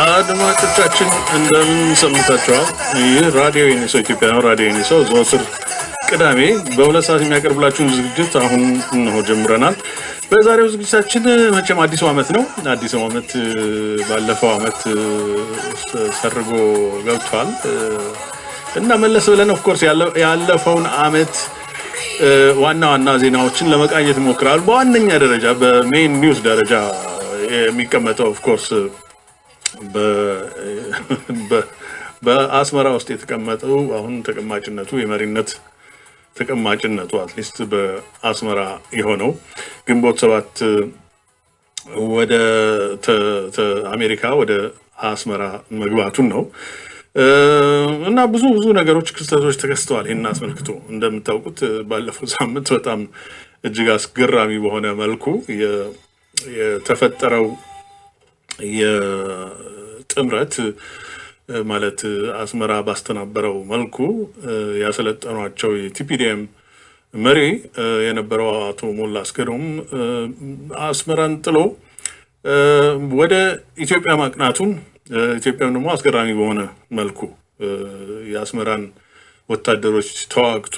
አድማጮቻችን እንደምን ሰምታችኋል? ይህ ራዲዮ ዩኒሶ ኢትዮጵያ ነው። ራዲዮ ዩኒሶ ዘወትር ቅዳሜ በሁለት ሰዓት የሚያቀርብላችሁን ዝግጅት አሁን እነሆ ጀምረናል። በዛሬው ዝግጅታችን መቼም አዲሱ ዓመት ነው። አዲሱ ዓመት ባለፈው ዓመት ሰርጎ ገብቷል እና መለስ ብለን ኦፍኮርስ ያለፈውን ዓመት ዋና ዋና ዜናዎችን ለመቃኘት ሞክራል። በዋነኛ ደረጃ በሜን ኒውስ ደረጃ የሚቀመጠው ኦፍኮርስ በአስመራ ውስጥ የተቀመጠው አሁን ተቀማጭነቱ የመሪነት ተቀማጭነቱ አትሊስት በአስመራ የሆነው ግንቦት ሰባት ወደ አሜሪካ ወደ አስመራ መግባቱን ነው እና ብዙ ነገሮች ክስተቶች ተከስተዋል። ይህን አስመልክቶ እንደምታውቁት ባለፈው ሳምንት በጣም እጅግ አስገራሚ በሆነ መልኩ የተፈጠረው የጥምረት ማለት አስመራ ባስተናበረው መልኩ ያሰለጠኗቸው የቲፒዲኤም መሪ የነበረው አቶ ሞላ አስገዶም አስመራን ጥሎ ወደ ኢትዮጵያ ማቅናቱን ኢትዮጵያም ደግሞ አስገራሚ በሆነ መልኩ የአስመራን ወታደሮች ተዋግቶ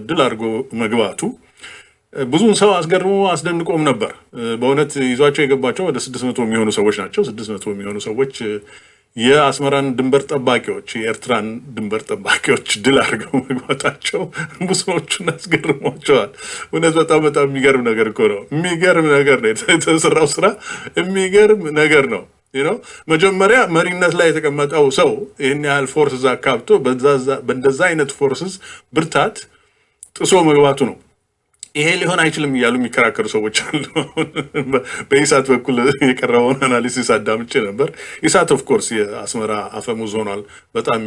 ድል አድርጎ መግባቱ ብዙን ሰው አስገርሞ አስደንቆም ነበር። በእውነት ይዟቸው የገባቸው ወደ 600 የሚሆኑ ሰዎች ናቸው። 600 የሚሆኑ ሰዎች የአስመራን ድንበር ጠባቂዎች የኤርትራን ድንበር ጠባቂዎች ድል አድርገው መግባታቸው ብዙዎቹን አስገርሟቸዋል። እውነት በጣም የሚገርም ነገር እኮ ነው። የሚገርም ነገር ነው የተሰራው ስራ፣ የሚገርም ነገር ነው። መጀመሪያ መሪነት ላይ የተቀመጠው ሰው ይህን ያህል ፎርስ እዛ አካብቶ በእንደዛ አይነት ፎርስስ ብርታት ጥሶ መግባቱ ነው። ይሄ ሊሆን አይችልም እያሉ የሚከራከሩ ሰዎች አሉ። በኢሳት በኩል የቀረበውን አናሊሲስ አዳምጬ ነበር። ኢሳት ኦፍኮርስ የአስመራ አፈሙዝ ሆኗል። በጣም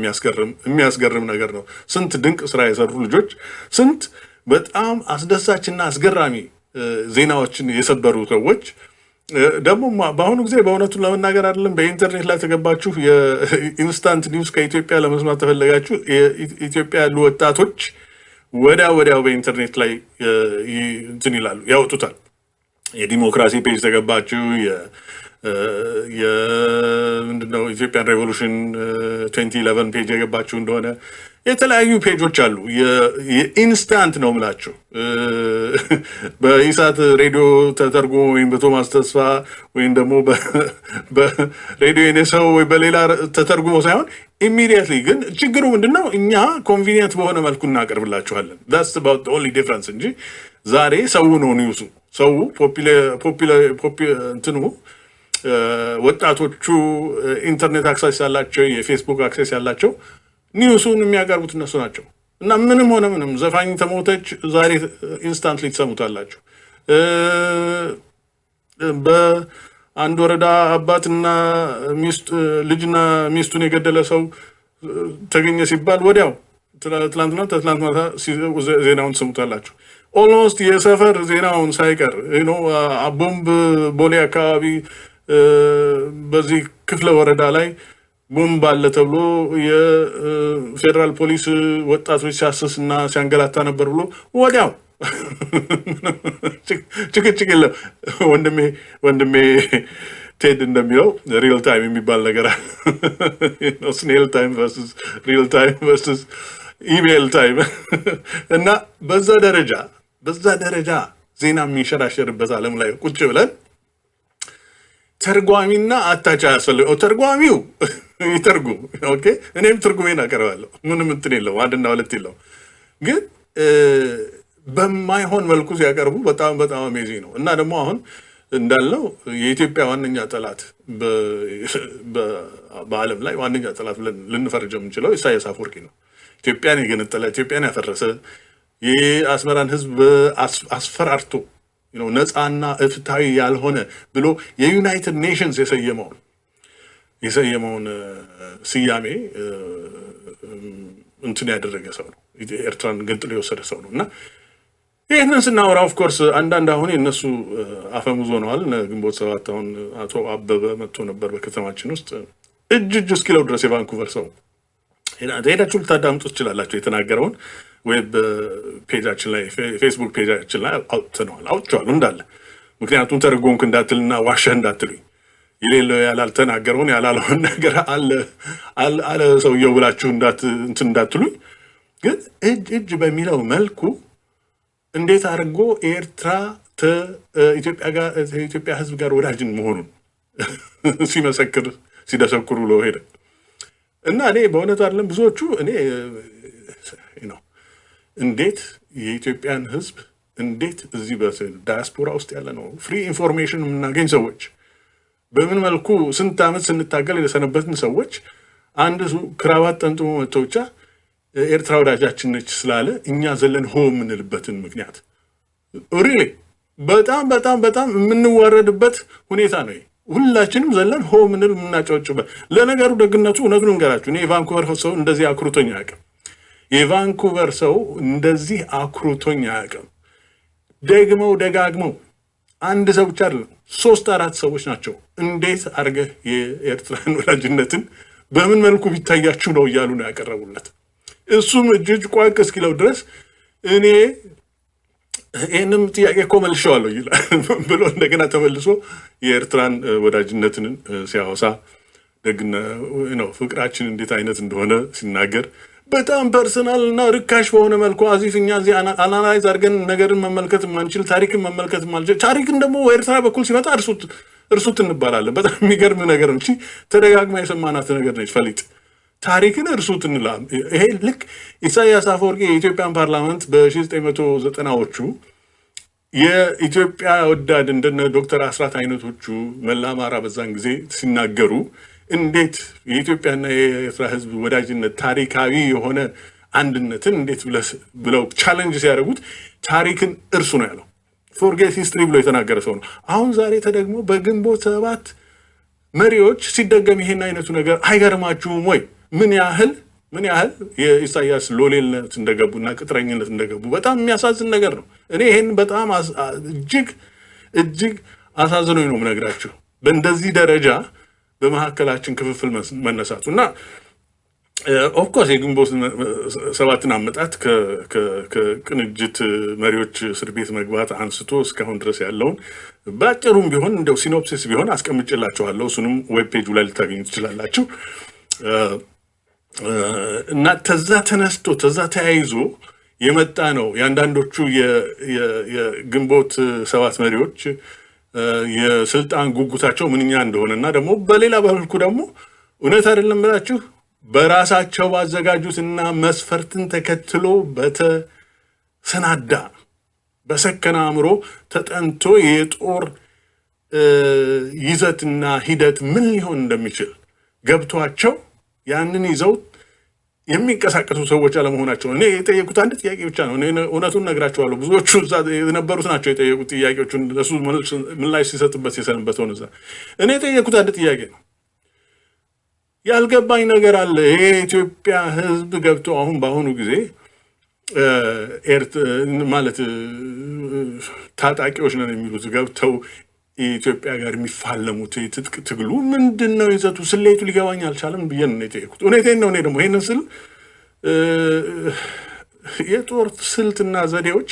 የሚያስገርም ነገር ነው። ስንት ድንቅ ስራ የሰሩ ልጆች፣ ስንት በጣም አስደሳችና አስገራሚ ዜናዎችን የሰበሩ ሰዎች ደግሞ በአሁኑ ጊዜ በእውነቱን ለመናገር አይደለም በኢንተርኔት ላይ ተገባችሁ የኢንስታንት ኒውስ ከኢትዮጵያ ለመስማት ተፈለጋችሁ የኢትዮጵያ ያሉ ወጣቶች ወዲያው በኢንተርኔት ላይ እንትን ይላሉ ያወጡታል። የዲሞክራሲ ፔጅ ተገባችሁ ምንድነው ኢትዮጵያን ሬቮሉሽን 2011 ፔጅ የገባችሁ እንደሆነ የተለያዩ ፔጆች አሉ። የኢንስታንት ነው ምላቸው በኢሳት ሬዲዮ ተተርጎ ወይም በቶማስ ተስፋ ወይም ደግሞ በሬዲዮ የኔሰው ወይ በሌላ ተተርጉሞ ሳይሆን ኢሚዲየትሊ። ግን ችግሩ ምንድነው? እኛ ኮንቪኒየንት በሆነ መልኩ እናቀርብላችኋለን። that's about the only difference እንጂ ዛሬ ሰው ነው ኒውሱ። ሰው እንትኑ ወጣቶቹ ኢንተርኔት አክሰስ ያላቸው የፌስቡክ አክሰስ ያላቸው ኒውሱን የሚያቀርቡት እነሱ ናቸው። እና ምንም ሆነ ምንም ዘፋኝ ተሞተች ዛሬ ኢንስታንትሊ ትሰሙታላችሁ። በአንድ ወረዳ አባትና ልጅና ሚስቱን የገደለ ሰው ተገኘ ሲባል ወዲያው ትላንትና ዜናውን ትሰሙታላችሁ። ኦልሞስት የሰፈር ዜናውን ሳይቀር ቦምብ ቦሌ አካባቢ በዚህ ክፍለ ወረዳ ላይ ቦምብ አለ ተብሎ የፌዴራል ፖሊስ ወጣቶች ሲያስስ እና ሲያንገላታ ነበር ብሎ ወዲያው ጭቅጭቅ የለም። ወንድሜ ቴድ እንደሚለው ሪል ታይም የሚባል ነገር ስኔል ታይም ቨርሰስ ሪል ታይም ቨርሰስ ኢሜል ታይም እና በዛ ደረጃ ዜና የሚንሸራሸርበት ዓለም ላይ ቁጭ ብለን ተርጓሚና አታቻ ያስፈልገው። ተርጓሚው ይተርጉም፣ ኦኬ፣ እኔም ትርጉሜን አቀርባለሁ። ምንም እንትን የለውም፣ አንድና ሁለት የለውም። ግን በማይሆን መልኩ ሲያቀርቡ በጣም አሜዚንግ ነው። እና ደግሞ አሁን እንዳልነው የኢትዮጵያ ዋነኛ ጠላት በዓለም ላይ ዋነኛ ጠላት ብለን ልንፈርጀው የምንችለው ኢሳያስ አፈወርቂ ነው። ኢትዮጵያን የገነጠለ ኢትዮጵያን ያፈረሰ የአስመራን ሕዝብ አስፈራርቶ ነፃና ፍትሃዊ ያልሆነ ብሎ የዩናይትድ ኔሽንስ የሰየመውን ስያሜ እንትን ያደረገ ሰው ነው። ኤርትራን ገንጥሎ የወሰደ ሰው ነው። እና ይህንን ስናወራ ኦፍኮርስ አንዳንድ አሁን የእነሱ አፈሙዝ ሆነዋል። ግንቦት ሰባት አሁን አቶ አበበ መጥቶ ነበር በከተማችን ውስጥ እጅ እስኪለው ድረስ የቫንኩቨር ሰው ሄዳችሁ ልታዳምጡ ትችላላችሁ። የተናገረውን ዌብ ፔጃችን ላይ ፌስቡክ ፔጃችን ላይ አውጥተዋል እንዳለ። ምክንያቱም ተረጎምክ እንዳትልና ዋሸህ እንዳትሉኝ የሌለው ያላልተናገረውን ያላለውን ነገር አለ ሰውየው ብላችሁ እንዳትሉኝ። ግን እጅ በሚለው መልኩ እንዴት አድርጎ ኤርትራ ኢትዮጵያ ህዝብ ጋር ወዳጅን መሆኑን ሲደሰኩሩ ብሎ ሄደ እና እኔ በእውነቱ አይደለም ብዙዎቹ እኔ ነው እንዴት የኢትዮጵያን ህዝብ እንዴት እዚህ በዳያስፖራ ውስጥ ያለ ነው ፍሪ ኢንፎርሜሽን የምናገኝ ሰዎች በምን መልኩ ስንት ዓመት ስንታገል የሰነበትን ሰዎች አንድ ክራባት ጠምጥሞ መጥቶ ብቻ ኤርትራ ወዳጃችን ነች ስላለ እኛ ዘለን ሆ የምንልበትን ምክንያት ሪሊ በጣም የምንዋረድበት ሁኔታ ነው። ሁላችንም ዘለን ሆ ምንል የምናጨወጭበት። ለነገሩ ደግነቱ እውነቱን እንገራችሁ እኔ የቫንኩቨር ሰው እንደዚህ አክሩቶኝ አያውቅም። የቫንኩቨር ሰው እንደዚህ አክሩቶኝ አያውቅም። ደጋግመው አንድ ሰው ብቻ አይደለም 3-4 ሰዎች ናቸው እንዴት አድርገህ የኤርትራን ወዳጅነትን በምን መልኩ ቢታያችሁ ነው እያሉ ነው ያቀረቡለት። እሱም እጅ ቋቅ እስኪለው ድረስ እኔ ይህንም ጥያቄ እኮ መልሼዋለሁ ይላል ብሎ እንደገና ተመልሶ የኤርትራን ወዳጅነትን ሲያወሳ ደግነ ነው ፍቅራችን እንዴት አይነት እንደሆነ ሲናገር በጣም ፐርሰናል እና ርካሽ በሆነ መልኩ አዚፍ እኛ እዚህ አናላይዝ አድርገን ነገርን መመልከት ማንችል ታሪክን መመልከት ማንችል ታሪክን ደግሞ ኤርትራ በኩል ሲመጣ እርሱት እንባላለን። በጣም የሚገርም ነገር ነው። ተደጋግማ የሰማናት ነገር ነች። ፈሊጥ ታሪክን እርሱት እንላለን። ይሄ ልክ ኢሳያስ አፈወርቂ የኢትዮጵያን ፓርላመንት በ1990ዎቹ የኢትዮጵያ ወዳድ እንደነ ዶክተር አስራት አይነቶቹ መላ አማራ በዛን ጊዜ ሲናገሩ እንዴት የኢትዮጵያና የኤርትራ ህዝብ ወዳጅነት ታሪካዊ የሆነ አንድነትን እንዴት ብለው ቻሌንጅ ሲያደርጉት ታሪክን እርሱ ነው ያለው። ፎርጌት ሂስትሪ ብሎ የተናገረ ሰው ነው። አሁን ዛሬ ተደግሞ በግንቦት 7 መሪዎች ሲደገም ይሄን አይነቱ ነገር አይገርማችሁም ወይ? ምን ያህል የኢሳያስ ሎሌልነት እንደገቡና ቅጥረኝነት እንደገቡ በጣም የሚያሳዝን ነገር ነው። እኔ ይሄን በጣም እጅግ አሳዝኖኝ ነው የምነግራችሁ በእንደዚህ ደረጃ በመካከላችን ክፍፍል መነሳቱ እና ኦፍኮርስ የግንቦት 7ን አመጣት ከቅንጅት መሪዎች እስር ቤት መግባት አንስቶ እስካሁን ድረስ ያለውን በአጭሩም ቢሆን እንደው ሲኖፕሲስ ቢሆን አስቀምጬላችኋለሁ። እሱንም ዌብ ፔጁ ላይ ልታገኙ ትችላላችሁ። እና ተዛ ተነስቶ ተዛ ተያይዞ የመጣ ነው የአንዳንዶቹ የግንቦት 7 መሪዎች የስልጣን ጉጉታቸው ምንኛ እንደሆነ እና ደግሞ በሌላ በልኩ ደግሞ እውነት አይደለም ብላችሁ በራሳቸው ባዘጋጁትና መስፈርትን ተከትሎ በተሰናዳ በሰከነ አእምሮ ተጠንቶ የጦር ይዘትና ሂደት ምን ሊሆን እንደሚችል ገብቷቸው ያንን ይዘው የሚንቀሳቀሱ ሰዎች አለመሆናቸው እኔ የጠየቁት አንድ ጥያቄ ብቻ ነው። እኔ እውነቱን ነግራቸዋለሁ። ብዙዎቹ እዛ የነበሩት ናቸው የጠየቁት ጥያቄዎቹን ለሱ ምላሽ ሲሰጥበት የሰነበተው ነው። እኔ የጠየቁት አንድ ጥያቄ ነው። ያልገባኝ ነገር አለ። ይሄ የኢትዮጵያ ሕዝብ ገብቶ አሁን በአሁኑ ጊዜ ማለት ታጣቂዎች ነን የሚሉት ገብተው የኢትዮጵያ ጋር የሚፋለሙት የትጥቅ ትግሉ ምንድን ነው ይዘቱ? ስሌቱ ሊገባኝ አልቻለም ብዬ ነው የጠየቁት። እውነቴን ነው። እኔ ደግሞ ይህንን ስል የጦር ስልትና ዘዴዎች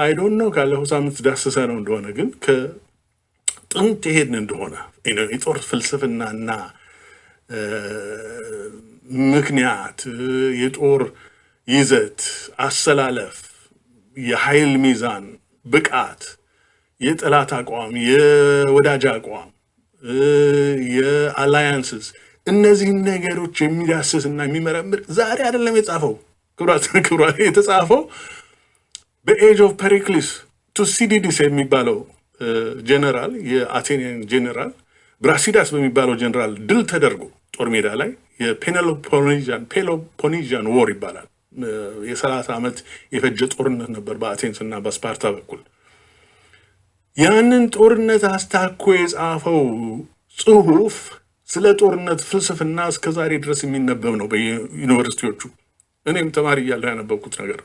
አይዶን ነው ካለፈው ሳምንት ዳሰሰ ነው እንደሆነ ግን ከጥንት የሄድን እንደሆነ የጦር ፍልስፍናና ምክንያት፣ የጦር ይዘት፣ አሰላለፍ፣ የኃይል ሚዛን፣ ብቃት፣ የጠላት አቋም፣ የወዳጅ አቋም፣ የአላያንስስ እነዚህን ነገሮች የሚዳስስ እና የሚመረምር ዛሬ አይደለም የጻፈው። ክብራት የተጻፈው በኤጅ ኦፍ ፐሪክሊስ ቱሲዲዲስ የሚባለው ጀነራል የአቴኒያን ጀነራል ብራሲዳስ በሚባለው ጀነራል ድል ተደርጎ ጦር ሜዳ ላይ የፔሎፖኔዥያን ዎር ይባላል። የ30 ዓመት የፈጀ ጦርነት ነበር በአቴንስ እና በስፓርታ በኩል። ያንን ጦርነት አስታኮ የጻፈው ጽሁፍ ስለ ጦርነት ፍልስፍና እስከ ዛሬ ድረስ የሚነበብ ነው በዩኒቨርሲቲዎቹ። እኔም ተማሪ እያለሁ ያነበብኩት ነገር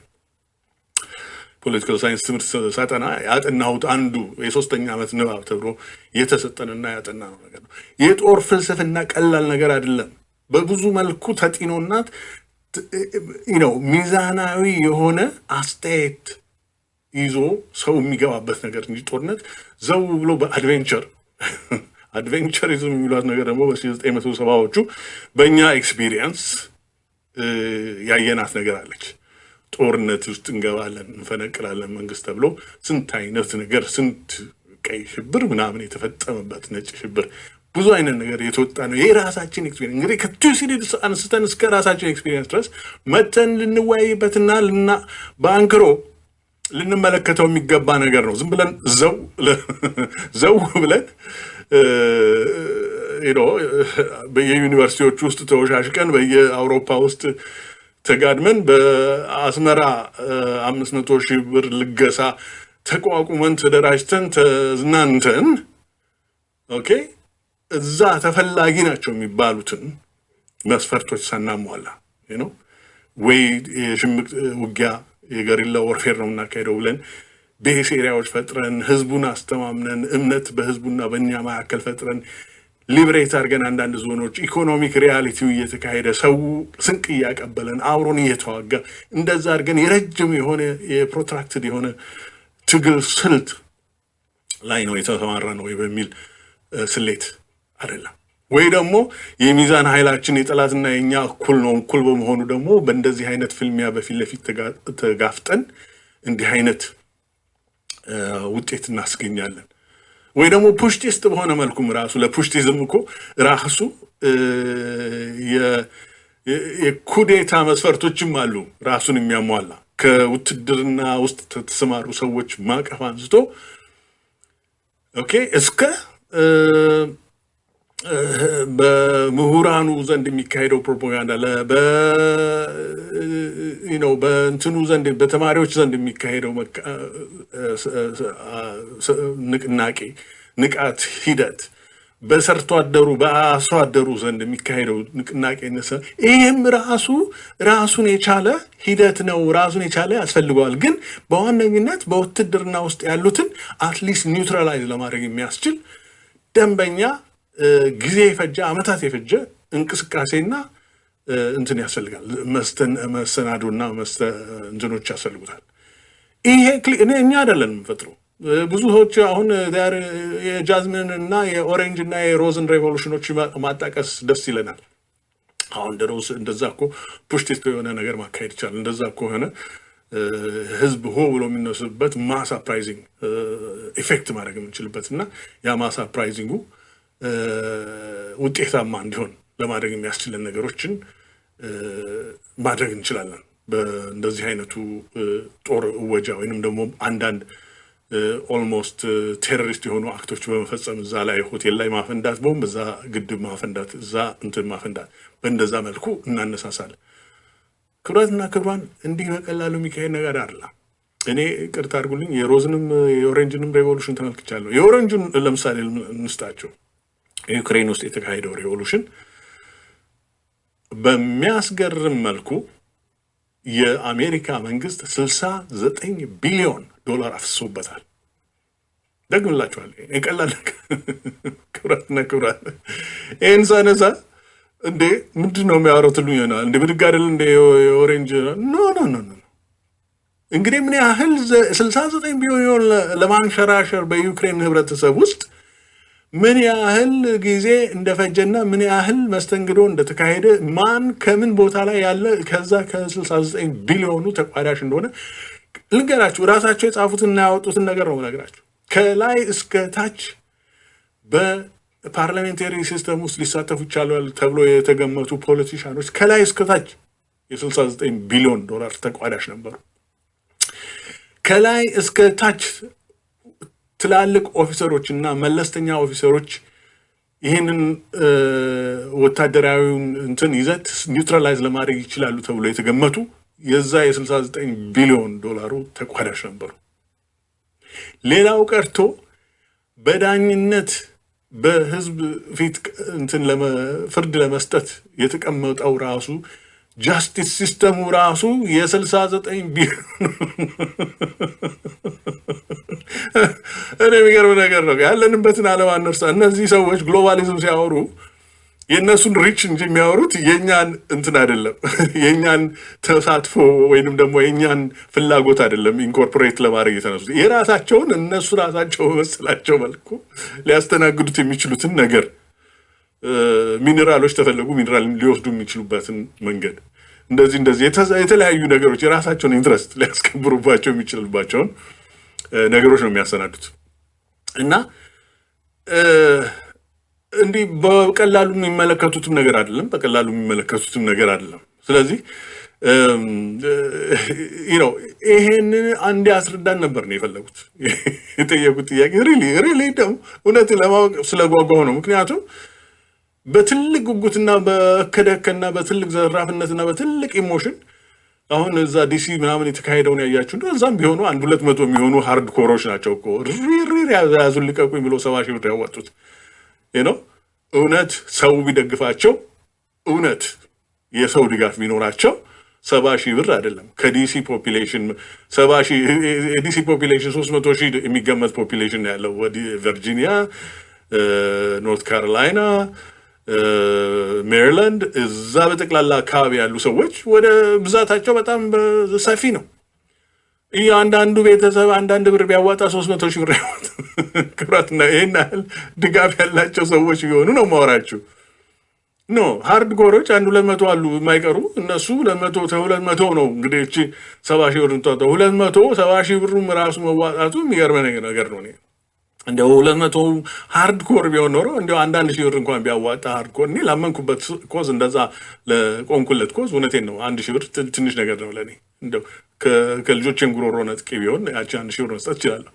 ፖለቲካል ሳይንስ ትምህርት ሳጠና ያጠናሁት አንዱ የ3ኛ ዓመት ንባብ ተብሎ የተሰጠንና ያጠና ነው ነገር ነው። የጦር ፍልስፍና ቀላል ነገር አይደለም። በብዙ መልኩ ተጢኖና ሚዛናዊ የሆነ አስተያየት ይዞ ሰው የሚገባበት ነገር እንጂ ጦርነት ዘው ብሎ በአድቬንቸር አድቬንቸሪዝም የሚሏት ነገር ደግሞ በ1970ዎቹ በእኛ ኤክስፒሪየንስ ያየናት ነገር አለች። ጦርነት ውስጥ እንገባለን፣ እንፈነቅላለን መንግስት ተብሎ ስንት አይነት ነገር ስንት ቀይ ሽብር ምናምን የተፈጸመበት ነጭ ሽብር ብዙ አይነት ነገር የተወጣ ነው። የራሳችን ኤክስፒሪየንስ እንግዲህ ከቱሲዲድስ አንስተን እስከ ራሳችን ኤክስፒሪየንስ ድረስ መተን ልንወያይበትና በአንክሮ ልንመለከተው የሚገባ ነገር ነው። ዝም ብለን ዘው ብለን በየዩኒቨርሲቲዎች ውስጥ ተወሻሽቀን በየአውሮፓ ውስጥ ተጋድመን በአስመራ 500,000 ብር ልገሳ ተቋቁመን ተደራጅተን ተዝናንተን ኦኬ እዛ ተፈላጊ ናቸው የሚባሉትን መስፈርቶች ሳናሟላ ወይ የሽምቅ ውጊያ የገሪላ ወርፌር ነው የምናካሄደው ብለን ቤስ ኤሪያዎች ፈጥረን ህዝቡን አስተማምነን እምነት በህዝቡና በእኛ መካከል ፈጥረን ሊብሬት አድርገን አንዳንድ ዞኖች ኢኮኖሚክ ሪያሊቲው እየተካሄደ ሰው ስንቅ እያቀበለን አብሮን እየተዋጋ እንደዛ አድርገን የረጅም የሆነ የፕሮትራክትድ የሆነ ትግል ስልት ላይ ነው የተሰማራ ነው በሚል ስሌት አይደለም። ወይ ደግሞ የሚዛን ኃይላችን የጠላትና የኛ እኩል ነው። እኩል በመሆኑ ደግሞ በእንደዚህ አይነት ፍልሚያ በፊት ለፊት ተጋፍጠን እንዲህ አይነት ውጤት እናስገኛለን። ወይ ደግሞ ፑሽቲስት በሆነ መልኩም ራሱ ለፑሽቲዝም እኮ ራሱ የኩዴታ መስፈርቶችም አሉ ራሱን የሚያሟላ ከውትድርና ውስጥ ተሰማሩ ሰዎች ማቀፍ አንስቶ ኦኬ እስከ በምሁራኑ ዘንድ የሚካሄደው ፕሮፓጋንዳ በእንትኑ ዘንድ በተማሪዎች ዘንድ የሚካሄደው ንቅናቄ ንቃት ሂደት በሰርቶ አደሩ በአርሶ አደሩ ዘንድ የሚካሄደው ንቅናቄ ይህም ራሱን የቻለ ሂደት ነው። ራሱን የቻለ ያስፈልገዋል። ግን በዋነኝነት በውትድርና ውስጥ ያሉትን አትሊስት ኒውትራላይዝ ለማድረግ የሚያስችል ደንበኛ ጊዜ የፈጀ አመታት የፈጀ እንቅስቃሴና እንትን ያስፈልጋል። መሰናዶና እንትኖች ያስፈልጉታል። ይሄ እኛ አይደለን የምንፈጥረው። ብዙ ሰዎች አሁን የጃዝሚን እና የኦሬንጅ እና የሮዝን ሬቮሉሽኖች ማጣቀስ ደስ ይለናል። አሁን እንደዛ እኮ ፑሽቲስት የሆነ ነገር ማካሄድ ይቻላል። እንደዛ እኮ ሆነ ህዝብ ሆ ብሎ የሚነሱበት ማስ አፕራይዚንግ ኢፌክት ማድረግ የምንችልበት እና ያ ማስ አፕራይዚንጉ ውጤታማ እንዲሆን ለማድረግ የሚያስችለን ነገሮችን ማድረግ እንችላለን። በእንደዚህ አይነቱ ጦር እወጃ ወይንም ደግሞ አንዳንድ ኦልሞስት ቴሮሪስት የሆኑ አክቶች በመፈጸም እዛ ላይ ሆቴል ላይ ማፈንዳት፣ ቦምብ እዛ ግድብ ማፈንዳት፣ እዛ እንትን ማፈንዳት በእንደዛ መልኩ እናነሳሳለን። ክብራትና ክብሯን እንዲህ በቀላሉ የሚካሄድ ነገር አይደለም። እኔ ቅርታ አድርጉልኝ የሮዝንም የኦሬንጅንም ሬቮሉሽን ተመልክቻለሁ። የኦሬንጁን ለምሳሌ እንስጣቸው። ዩክሬን ውስጥ የተካሄደው ሬቮሉሽን በሚያስገርም መልኩ የአሜሪካ መንግስት 69 ቢሊዮን ዶላር አፍሶበታል። ደግምላችኋል። ቀላል ክብራትና ክብራት ይህን ሳነሳ እንዴ ምንድን ነው የሚያወሩት ልኝ ይሆናል። እንደ ብድግ አይደል እንደ የኦሬንጅ ኖ እንግዲህ ምን ያህል 69 ቢሊዮን ለማንሸራሸር በዩክሬን ህብረተሰብ ውስጥ ምን ያህል ጊዜ እንደፈጀና ምን ያህል መስተንግዶ እንደተካሄደ ማን ከምን ቦታ ላይ ያለ ከዛ ከ69 ቢሊዮኑ ተቋዳሽ እንደሆነ ልንገራችሁ። ራሳቸው የጻፉትና ያወጡትን ነገር ነው ነገራችሁ። ከላይ እስከ ታች በፓርላሜንታሪ ሲስተም ውስጥ ሊሳተፉ ይችላሉ ተብሎ የተገመቱ ፖለቲሻኖች ከላይ እስከ ታች የ69 ቢሊዮን ዶላር ተቋዳሽ ነበሩ። ከላይ እስከ ታች ትላልቅ ኦፊሰሮች እና መለስተኛ ኦፊሰሮች ይህንን ወታደራዊውን እንትን ይዘት ኒውትራላይዝ ለማድረግ ይችላሉ ተብሎ የተገመቱ የዛ የ69 ቢሊዮን ዶላሩ ተቋዳሽ ነበሩ። ሌላው ቀርቶ በዳኝነት በህዝብ ፊት እንትን ፍርድ ለመስጠት የተቀመጠው ራሱ ጃስቲስ ሲስተሙ ራሱ የ69 ቢሊዮን እኔ የሚገርም ነገር ነው። ያለንበትን ዓለም አንርሳ። እነዚህ ሰዎች ግሎባሊዝም ሲያወሩ የእነሱን ሪች እንጂ የሚያወሩት የእኛን እንትን አይደለም፣ የእኛን ተሳትፎ ወይንም ደግሞ የእኛን ፍላጎት አይደለም ኢንኮርፖሬት ለማድረግ የተነሱት። የራሳቸውን እነሱ ራሳቸው በመሰላቸው መልኩ ሊያስተናግዱት የሚችሉትን ነገር ሚኔራሎች ተፈለጉ ሚኔራል ሊወስዱ የሚችሉበትን መንገድ እንደዚህ የተለያዩ ነገሮች የራሳቸውን ኢንትረስት ሊያስከብሩባቸው የሚችሉባቸውን ነገሮች ነው የሚያሰናዱት እና እንዲህ በቀላሉ የሚመለከቱትም ነገር አይደለም። ስለዚህ ይሄንን አንድ ያስረዳን ነበር ነው የፈለጉት የጠየቁት ጥያቄ። ሪሊ ደግሞ እውነት ለማወቅ ስለጓጓው ነው። ምክንያቱም በትልቅ ጉጉትና በከደከና በትልቅ ዘራፍነትና በትልቅ ኢሞሽን አሁን እዛ ዲሲ ምናምን የተካሄደውን ያያችሁ እንደው እዛም ቢሆኑ 100 የሚሆኑ ሃርድ ኮሮች ናቸው እኮ ያዙን ልቀቁኝ ብሎ 70 ሺህ ብር ያወጡት እውነት ሰው ቢደግፋቸው እውነት የሰው ድጋፍ ቢኖራቸው 70 ሺህ ብር አይደለም። ከዲሲ ፖፑሌሽን 70 ሺህ የዲሲ ፖፑሌሽን 300 ሺህ የሚገመት ፖፑሌሽን ያለው ወደ ቨርጂኒያ፣ ኖርት ካሮላይና፣ ሜሪላንድ እዛ በጠቅላላ አካባቢ ያሉ ሰዎች ወደ ብዛታቸው በጣም ሰፊ ነው። አንዳንዱ ቤተሰብ አንዳንድ ብር ቢያዋጣ 300 ሺህ ብር ያዋጣ። ክብራትና ይሄን ያህል ድጋፍ ያላቸው ሰዎች ቢሆኑ ነው ማወራችሁ። ሃርድ ኮሮች 200 አሉ የማይቀሩ እነሱ 200 ነው እንግዲህ እቺ 70 ሺህ ብር እንተዋጣው 270 ሺህ ብሩም ራሱ መዋጣቱ የሚገርም ነገር ነው። እንደው 200 ሃርድ ኮር ቢሆን ኖሮ እንደው አንዳንድ ሺህ ብር እንኳን ቢያዋጣ ሃርድ ኮር እኔ ላመንኩበት ኮዝ እንደዛ ለቆንኩለት ኮዝ እውነቴን ነው። 1 ሺህ ብር ትንሽ ነገር ነው ለኔ። እንደው ከልጆቼን ጉሮሮ ነጥቄ ቢሆን ያቺ 1 ሺህ ብር መስጠት እችላለሁ።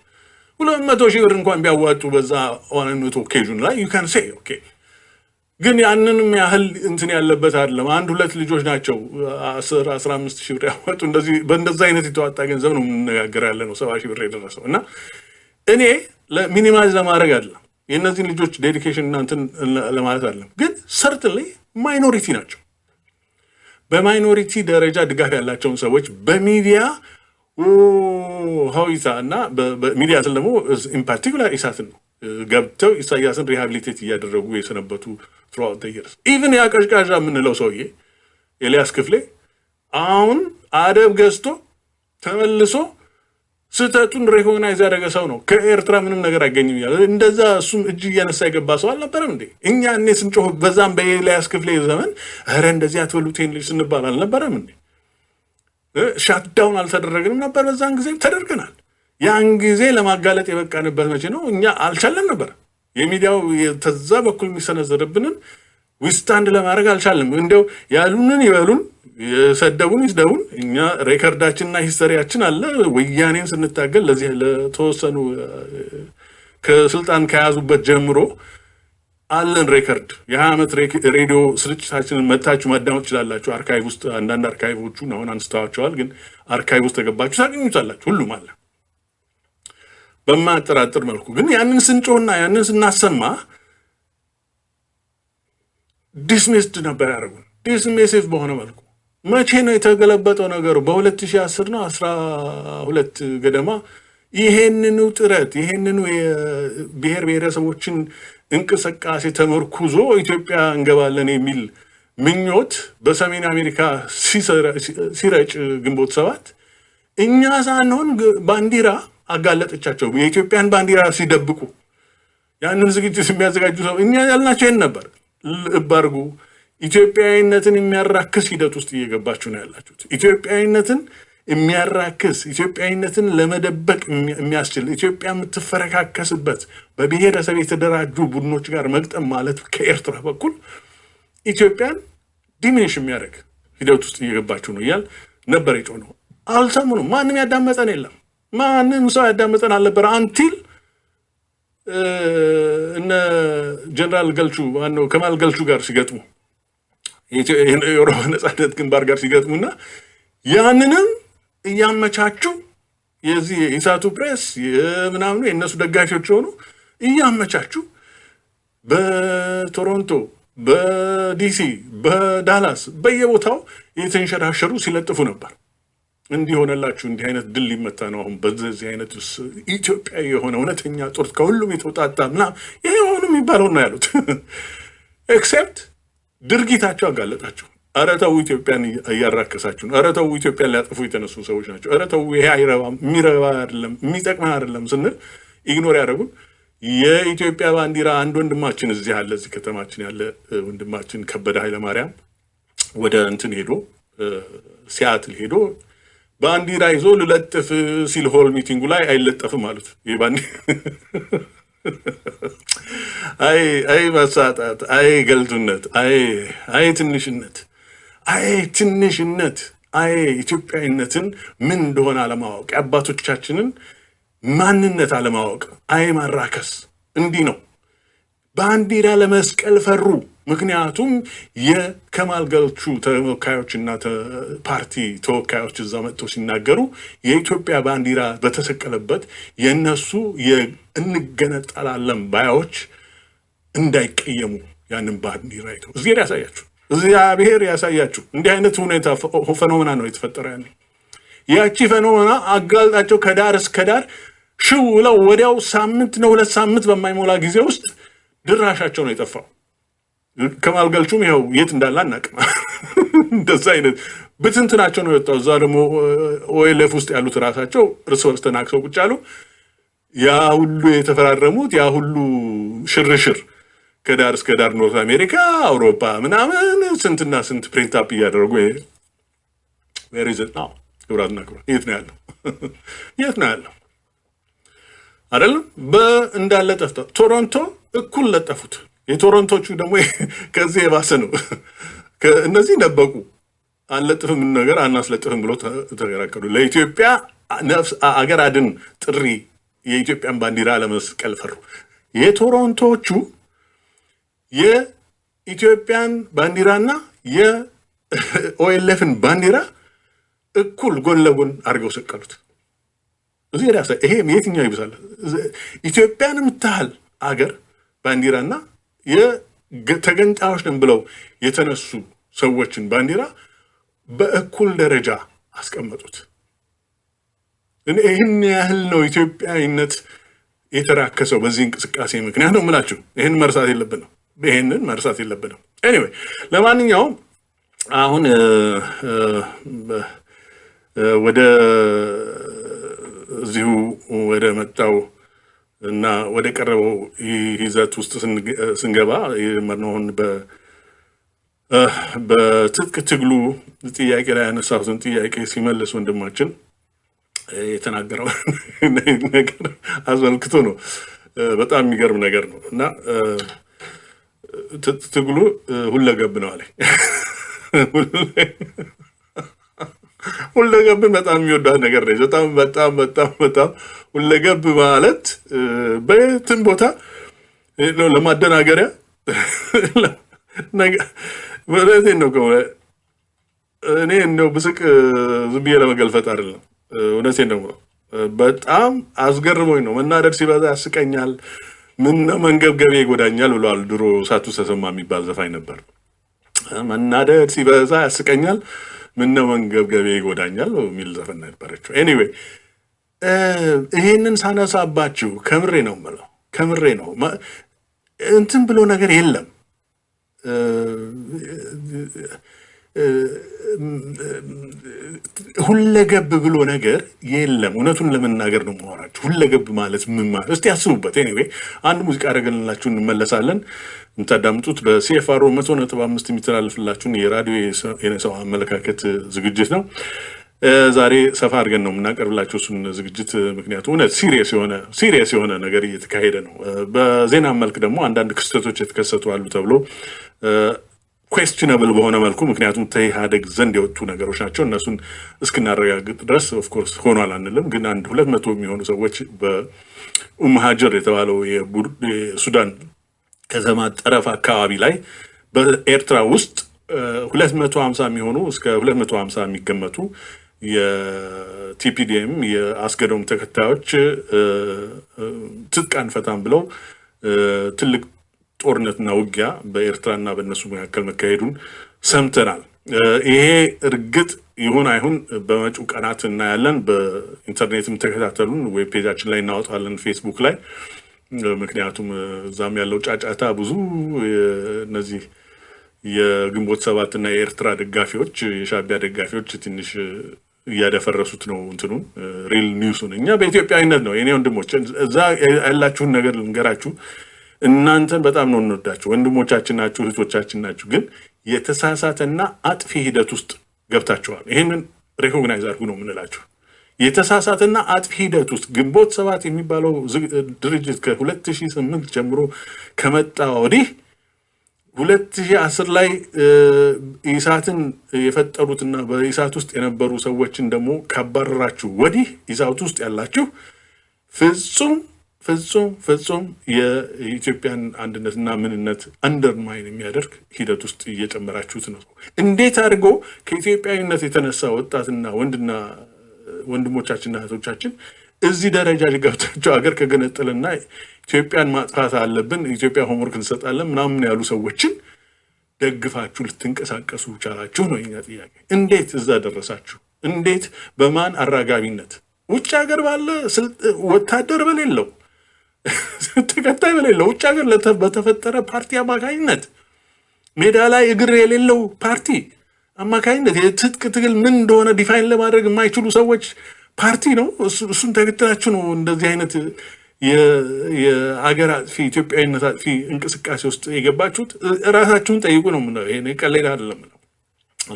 200 ሺህ ብር እንኳን ቢያዋጡ በዛ 100 ኦኬዥን ላይ you can say ኦኬ። ግን ያንንም ያህል እንትን ያለበት አይደለም። 1-2 ልጆች ናቸው 10-15 ሺህ ብር ያዋጡ። በእንደዛ አይነት የተዋጣ ገንዘብ ነው የምንነጋገር ያለ ነው 70 ሺህ ብር የደረሰው እና እኔ ሚኒማይዝ ለማድረግ አይደለም የእነዚህን ልጆች ዴዲኬሽን እና እንትን ለማለት አይደለም። ግን ሰርትንሊ ማይኖሪቲ ናቸው። በማይኖሪቲ ደረጃ ድጋፍ ያላቸውን ሰዎች በሚዲያ ሀዊታ እና በሚዲያ ስል ደግሞ ኢን ፓርቲኩላር ኢሳትን ነው ገብተው ኢሳያስን ሪሃቢሊቴት እያደረጉ የሰነበቱ throughout the years። ኢቭን ያቀዥቃዣ የምንለው ሰውዬ ኤልያስ ክፍሌ አሁን አደብ ገዝቶ ተመልሶ ስህተቱን ሬኮግናይዝ ያደረገ ሰው ነው። ከኤርትራ ምንም ነገር አይገኝም እያለ እንደዛ እሱም እጅ እያነሳ የገባ ሰው አልነበረም እንዴ? እኛ ስንጮህ በዛም በኤልያስ ክፍሌ ዘመን ኧረ እንደዚህ አትበሉት ልጅ ስንባል አልነበረም እንዴ? ሻትዳውን አልተደረግንም ነበር? በዛን ጊዜ ተደርገናል። ያን ጊዜ ለማጋለጥ የበቃንበት መቼ ነው? እኛ አልቻለም ነበር። የሚዲያው ተዛ በኩል የሚሰነዘርብንን ዊስታንድ ለማድረግ አልቻለም። እንደው ያሉንን ይበሉን፣ የሰደቡን ይስደቡን። እኛ ሬከርዳችንና ሂስተሪያችን አለ። ወያኔን ስንታገል ለዚህ ለተወሰኑ ከስልጣን ከያዙበት ጀምሮ አለን ሬከርድ። የ20 ዓመት ሬዲዮ ስርጭታችንን መታችሁ ማዳመጥ ትችላላችሁ። አርካይቭ ውስጥ አንዳንድ አርካይቮቹን አሁን አንስተዋቸዋል፣ ግን አርካይቭ ውስጥ ተገባችሁ ታገኙታላችሁ። ሁሉም አለ በማያጠራጥር መልኩ። ግን ያንን ስንጮህና ያንን ስናሰማ ዲስሚስድ ነበር ያደረጉን፣ ዲስሚሲቭ በሆነ መልኩ። መቼ ነው የተገለበጠው ነገሩ? በ2010 ነው 12 ገደማ ይሄንኑ ጥረት ይሄንኑ የብሔር ብሔረሰቦችን እንቅስቃሴ ተመርኩዞ ኢትዮጵያ እንገባለን የሚል ምኞት በሰሜን አሜሪካ ሲረጭ ግንቦት 7 እኛ ሳንሆን ባንዲራ አጋለጠቻቸው። የኢትዮጵያን ባንዲራ ሲደብቁ ያንን ዝግጅት የሚያዘጋጁ ሰው እኛ ያልናቸው ይሄን ነበር። እባርጉ ኢትዮጵያዊነትን የሚያራክስ ሂደት ውስጥ እየገባችሁ ነው ያላችሁት። ኢትዮጵያዊነትን የሚያራክስ ኢትዮጵያዊነትን ለመደበቅ የሚያስችል ኢትዮጵያ የምትፈረካከስበት በብሔረሰብ የተደራጁ ቡድኖች ጋር መግጠም ማለት ከኤርትራ በኩል ኢትዮጵያን ዲሚኒሽ የሚያደርግ ሂደት ውስጥ እየገባችሁ ነው እያል ነበር የጮህ ነው። አልሰሙንም። ማንም ያዳመጠን የለም። ማንም ሰው ያዳመጠን አልነበረ አንቲል እነ ጀነራል ገልቹ ማነው ከማል ገልቹ ጋር ሲገጥሙ የኦሮሞ ነጻነት ግንባር ጋር ሲገጥሙና ያንንም እያመቻቹ የዚህ የኢሳቱ ፕሬስ ምናምኑ የእነሱ ደጋፊዎች ሆኑ እያመቻቹ በቶሮንቶ፣ በዲሲ፣ በዳላስ በየቦታው የተንሸራሸሩ ሲለጥፉ ነበር። እንዲሆነላችሁ እንዲህ አይነት ድል ሊመታ ነው አሁን በዚህ አይነት ኢትዮጵያዊ የሆነ እውነተኛ ጦር ከሁሉም የተውጣጣ ምናምን ይሄ ሆኑ የሚባለው ነው ያሉት። ኤክሴፕት ድርጊታቸው አጋለጣቸው። ኧረ ተው ኢትዮጵያን እያራከሳችሁ ነው፣ ኧረ ተው ኢትዮጵያን ሊያጠፉ የተነሱ ሰዎች ናቸው፣ ኧረ ተው ይሄ አይረባም፣ የሚረባ አይደለም፣ የሚጠቅም አይደለም ስንል ኢግኖር ያደረጉን። የኢትዮጵያ ባንዲራ አንድ ወንድማችን እዚህ አለ፣ እዚህ ከተማችን ያለ ወንድማችን ከበደ ኃይለማርያም ወደ እንትን ሄዶ ሲያትል ሄዶ ባንዲራ ይዞ ልለጥፍ ሲል ሆል ሚቲንጉ ላይ አይለጠፍም ማለት ይሄ ባንዲራ አይ መሳጣት፣ አይ ገልቱነት፣ አይ ትንሽነት፣ አይ ኢትዮጵያዊነትን ምን እንደሆነ አለማወቅ፣ የአባቶቻችንን ማንነት አለማወቅ፣ አይ ማራከስ። እንዲህ ነው። ባንዲራ ለመስቀል ፈሩ። ምክንያቱም የከማል ገልቹ ተወካዮችና ፓርቲ ተወካዮች እዛ መጥተው ሲናገሩ የኢትዮጵያ ባንዲራ በተሰቀለበት የእነሱ እንገነጠላለን ባዮች እንዳይቀየሙ ያንን ባንዲራ አይተው እግዚአብሔር ያሳያችሁ። እንዲህ አይነት ሁኔታ ፌኖሜና ነው የተፈጠረ። ያቺ ፌኖሜና አጋልጣቸው ከዳር እስከ ዳር ሽው ብለው ወዲያው ሳምንት ነው 2 ሳምንት በማይሞላ ጊዜ ውስጥ ድራሻቸው ነው የጠፋው። ከማል ገልቹም ይኸው የት እንዳለ አናውቅም። እንደዛ አይነት ብትንትናቸው ነው የወጣው። እዛ ደግሞ ኦኤልኤፍ ውስጥ ያሉት ራሳቸው እርስ በርስ ተናክሰው ቁጭ አሉ። ያ ሁሉ የተፈራረሙት ያ ሁሉ ሽርሽር ከዳር እስከ ዳር ኖርት አሜሪካ፣ አውሮፓ ምናምን ስንትና ስንት ፕሪንት አፕ እያደረጉ ዌር ኢዝ ኢት ናው? ክብራትና ክብራት የት ነው ያለው? የት ነው ያለው? አይደለም እንዳለ ጠፍቷል። ቶሮንቶ እኩል ለጠፉት። የቶሮንቶቹ ደግሞ ከዚህ የባሰ ነው። እነዚህ ነበቁ። አንለጥፍም ነገር አናስለጥፍም ብሎ ተከራከሩ። ለኢትዮጵያ ነፍስ አገር አድን ጥሪ የኢትዮጵያን ባንዲራ ለመስቀል ፈሩ። የቶሮንቶቹ የኢትዮጵያን ባንዲራና የኦኤልኤፍን ባንዲራ እኩል ጎን ለጎን አድርገው ሰቀሉት። እዚህ ራሳ ይሄ የትኛው ይብሳል? ኢትዮጵያን የምታህል አገር ባንዲራና የተገንጣዮች ነን ብለው የተነሱ ሰዎችን ባንዲራ በእኩል ደረጃ አስቀመጡት። ይህን ያህል ነው ኢትዮጵያዊነት የተራከሰው በዚህ እንቅስቃሴ ምክንያት ነው የምላችሁ። ይህንን መርሳት የለብንም። ኤኒዌይ ለማንኛውም አሁን ወደ እዚሁ ወደ መጣው እና ወደ ቀረበው ይዘት ውስጥ ስንገባ የመርነውን በትጥቅ ትግሉ ጥያቄ ላይ ያነሳሁትን ጥያቄ ሲመልስ ወንድማችን የተናገረው ነገር አስመልክቶ ነው። በጣም የሚገርም ነገር ነው እና ትግሉ ሁለገብ ነው አለ። ሁለገብን በጣም የሚወዳት ነገር ነው። በጣም ሁለገብ ማለት በየትም ቦታ ለማደናገሪያ ወለቴን ነው ከሆነ እኔ እንደው ብስቅ ዝም ብዬ ለመገልፈጥ አይደለም፣ እውነቴን ነው። በጣም አስገርሞኝ ነው። መናደድ ሲበዛ ያስቀኛል፣ ምን መንገብገቤ ይጎዳኛል ብሏል ድሮ ሳቱ ተሰማ የሚባል ዘፋኝ ነበር። መናደድ ሲበዛ ያስቀኛል፣ ምን መንገብገቤ ይጎዳኛል የሚል ዘፈን ነበረችው። ኤኒዌይ ይሄንን ሳነሳባችሁ ከምሬ ነው የምለው፣ ከምሬ ነው። እንትን ብሎ ነገር የለም ሁለገብ ብሎ ነገር የለም። እውነቱን ለመናገር ነው የማወራችሁ። ሁለገብ ማለት ምን ማለት? እስቲ ያስቡበት። ኤኒዌይ አንድ ሙዚቃ አደረግንላችሁ እንመለሳለን። የምታዳምጡት በሲኤፍአር 100.5 የሚተላለፍላችሁን የራዲዮ የሰው አመለካከት ዝግጅት ነው። ዛሬ ሰፋ አድርገን ነው የምናቀርብላችሁ እሱን ዝግጅት፣ ምክንያቱም እውነት ሲሪየስ የሆነ ነገር እየተካሄደ ነው። በዜና መልክ ደግሞ አንዳንድ ክስተቶች የተከሰቱ አሉ ተብሎ ኩዌስችነብል በሆነ መልኩ፣ ምክንያቱም ከኢህአዴግ ዘንድ የወጡ ነገሮች ናቸው። እነሱን እስክናረጋግጥ ድረስ ኦፍኮርስ ሆኗል አንልም፣ ግን 200 የሚሆኑ ሰዎች በኡምሃጀር የተባለው የሱዳን ከተማ ጠረፍ አካባቢ ላይ በኤርትራ ውስጥ 250 የሚሆኑ እስከ 250 የሚገመቱ የቲፒዲኤም የአስገዶም ተከታዮች ትጥቅ አንፈታም ብለው ትልቅ ጦርነትና ውጊያ በኤርትራና በእነሱ መካከል መካሄዱን ሰምተናል። ይሄ እርግጥ ይሁን አይሁን በመጪው ቀናት እናያለን። በኢንተርኔትም ተከታተሉን፣ ዌብ ፔጃችን ላይ እናወጣለን፣ ፌስቡክ ላይ። ምክንያቱም እዛም ያለው ጫጫታ ብዙ እነዚህ የግንቦት ሰባትና የኤርትራ ደጋፊዎች የሻዕቢያ ደጋፊዎች ትንሽ እያደፈረሱት ነው እንትኑን ሪል ኒውሱን። እኛ በኢትዮጵያዊነት ነው የኔ ወንድሞች እዛ ያላችሁን ነገር ልንገራችሁ። እናንተን በጣም ነው እንወዳችሁ፣ ወንድሞቻችን ናችሁ፣ እህቶቻችን ናችሁ። ግን የተሳሳተና አጥፊ ሂደት ውስጥ ገብታችኋል። ይሄንን ሬኮግናይዝ አድርጉ ነው የምንላችሁ። የተሳሳተና አጥፊ ሂደት ውስጥ ግንቦት ሰባት የሚባለው ድርጅት ከ2008 ጀምሮ ከመጣ ወዲህ 2010 ላይ ኢሳትን የፈጠሩትና በኢሳት ውስጥ የነበሩ ሰዎችን ደግሞ ካባረራችሁ ወዲህ ኢሳት ውስጥ ያላችሁ ፍጹም የኢትዮጵያን አንድነትና ምንነት አንደርማይን የሚያደርግ ሂደት ውስጥ እየጨመራችሁት ነው። እንዴት አድርጎ ከኢትዮጵያዊነት የተነሳ ወጣትና ወንድሞቻችንና እህቶቻችን እዚህ ደረጃ ሊገብታቸው አገር ከገነጠልና ኢትዮጵያን ማጥፋት አለብን፣ ኢትዮጵያ ሆምወርክ እንሰጣለን ምናምን ያሉ ሰዎችን ደግፋችሁ ልትንቀሳቀሱ ቻላችሁ ነው የኛ ጥያቄ። እንዴት እዛ ደረሳችሁ? እንዴት? በማን አራጋቢነት? ውጭ ሀገር ባለ ወታደር በሌለው ተከታይ በሌለው ውጭ ሀገር በተፈጠረ ፓርቲ አማካኝነት ሜዳ ላይ እግር የሌለው ፓርቲ አማካኝነት የትጥቅ ትግል ምን እንደሆነ ዲፋይን ለማድረግ የማይችሉ ሰዎች ፓርቲ ነው። እሱን ተከትላችሁ ነው እንደዚህ አይነት የአገር አጥፊ ኢትዮጵያዊነት አጥፊ እንቅስቃሴ ውስጥ የገባችሁት። ራሳችሁን ጠይቁ ነው የምንለው። ይሄ ቀላል አይደለም ነው።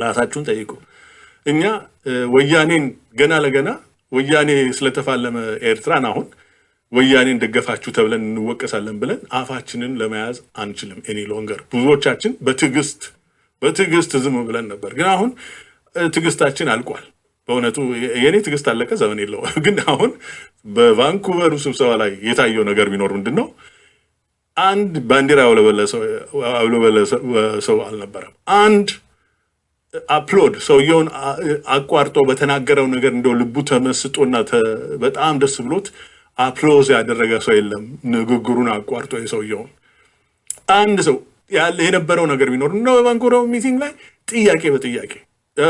ራሳችሁን ጠይቁ። እኛ ወያኔን ገና ለገና ወያኔ ስለተፋለመ ኤርትራን አሁን ወያኔን ደገፋችሁ ተብለን እንወቀሳለን ብለን አፋችንን ለመያዝ አንችልም። ኤኒ ሎንገር ብዙዎቻችን በትዕግስት ዝም ብለን ነበር። ግን አሁን ትዕግስታችን አልቋል። በእውነቱ የኔ ትዕግስት አለቀ፣ ዘመን የለው። ግን አሁን በቫንኩቨሩ ስብሰባ ላይ የታየው ነገር ቢኖር ምንድን ነው? አንድ ባንዲራ ያውለበለበ ሰው አልነበረም። አንድ አፕሎድ ሰውየውን አቋርጦ በተናገረው ነገር እንደው ልቡ ተመስጦና በጣም ደስ ብሎት አፕሎዝ ያደረገ ሰው የለም። ንግግሩን አቋርጦ የሰውየውን አንድ ሰው ያለ የነበረው ነገር ቢኖር ነው በቫንኩቨር ሚቲንግ ላይ ጥያቄ በጥያቄ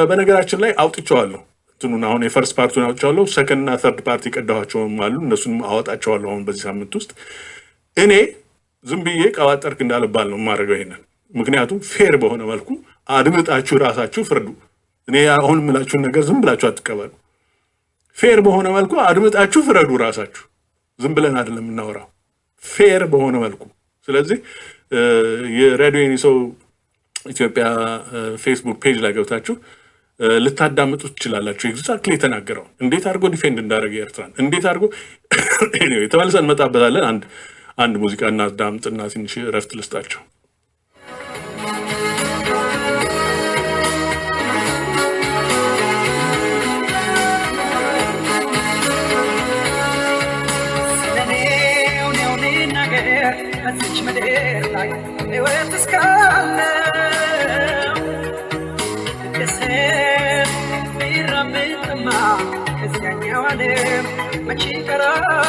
በነገራችን ላይ አውጥቼዋለሁ። እንትኑን አሁን የፈርስት ፓርቱን አውጥቼዋለሁ። ሰከንድ እና ተርድ ፓርቲ ቀዳኋቸውም አሉ። እነሱንም አወጣቸዋለሁ አሁን በዚህ ሳምንት ውስጥ። እኔ ዝም ብዬ ቀባጠርክ እንዳልባል ነው የማደርገው ይሄንን። ምክንያቱም ፌር በሆነ መልኩ አድምጣችሁ ራሳችሁ ፍርዱ። እኔ አሁን የምላችሁን ነገር ዝም ብላችሁ አትቀበሉ። ፌር በሆነ መልኩ አድምጣችሁ ፍረዱ ራሳችሁ። ዝም ብለን አይደለም የምናወራው፣ ፌር በሆነ መልኩ። ስለዚህ የሬዲዮ ዩኒሶ ኢትዮጵያ ፌስቡክ ፔጅ ላይ ገብታችሁ ልታዳምጡ ትችላላችሁ። ኤግዛክትሊ የተናገረው እንዴት አድርጎ ዲፌንድ እንዳደረገ ኤርትራን እንዴት አድርጎ ተመልሰን እንመጣበታለን። አንድ ሙዚቃ እናዳምጥና ትንሽ እረፍት ልስጣቸው። በዚች ምድር ላይ ሕይወት እስካለው ደስም ቢራብጥማ ከዚያኛው ዓለም መቼ ቀራለሁ?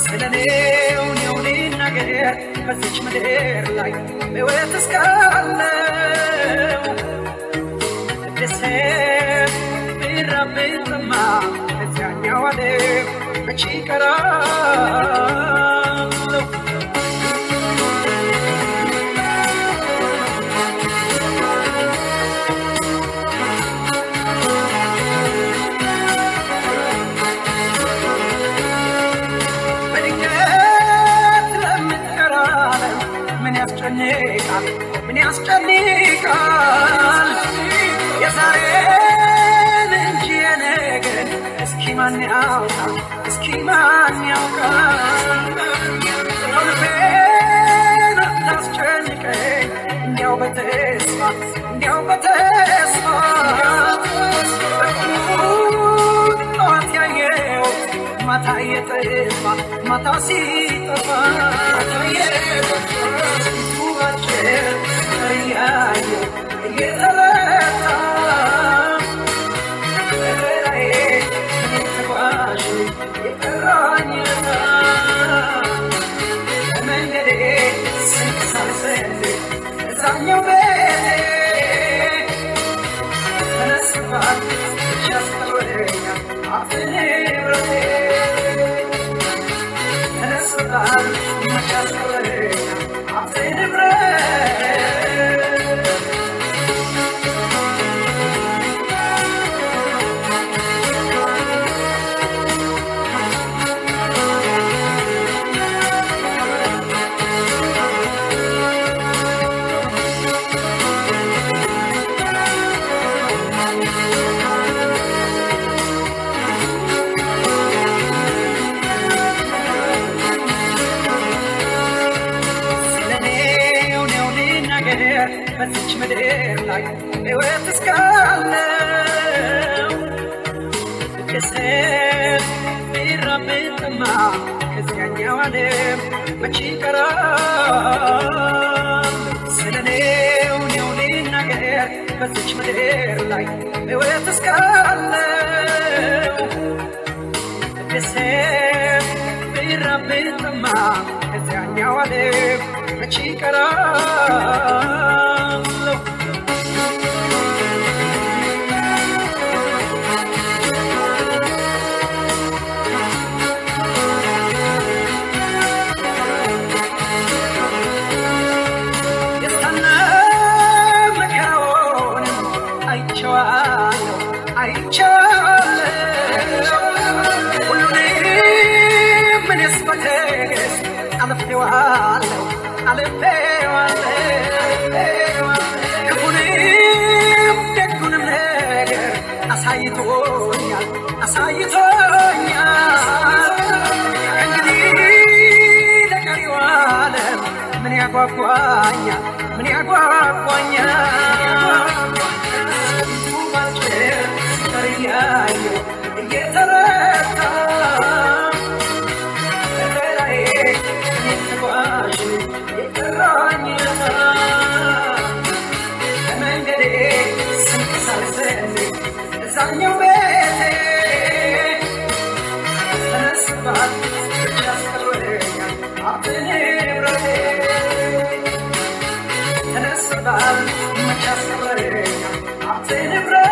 ስለኔው ልናገር በዚች ምድር ላይ ሕይወት እስካለው ደስም ቢራብጥማ ከዚያኛው ዓለም መቼ ቀራለሁ? ምን ያስጨንቃል? የዛሬን እንጂ የነገን እስኪ ማን ያውቃል? ልቤን አታስጨንቀኝ እንዲያው በተስፋ ጠዋት ያየሁት ማታ የጠፋ ማታ ሲጠፋ I'm ነገር በዚች ምድር ላይ ሕይወት እስካለው ከሰብ ቢራብጥማ ከዚያኛው ዓለም መቼ ይቀራል ስለኔው ልናገር በዚች ምድር ላይ ሕይወት እስካለው ከሰብ ቢራብጥማ ከዚያኛው ዓለም መቼ ይቀራል ምን ያጓጓኛል ባልጭር ተሪያዩ እየተረታ በተራዬ ተጓዥ የጠራኝ በመንገዴ ስንቀሳቀስ እዛኛው ቤቴ ተነስባት ብቻ አስቀረኛል ሀብቴ ንብረቴ ተነስባት ብቻ አስቀረኛል ሀብቴ ንብረቴ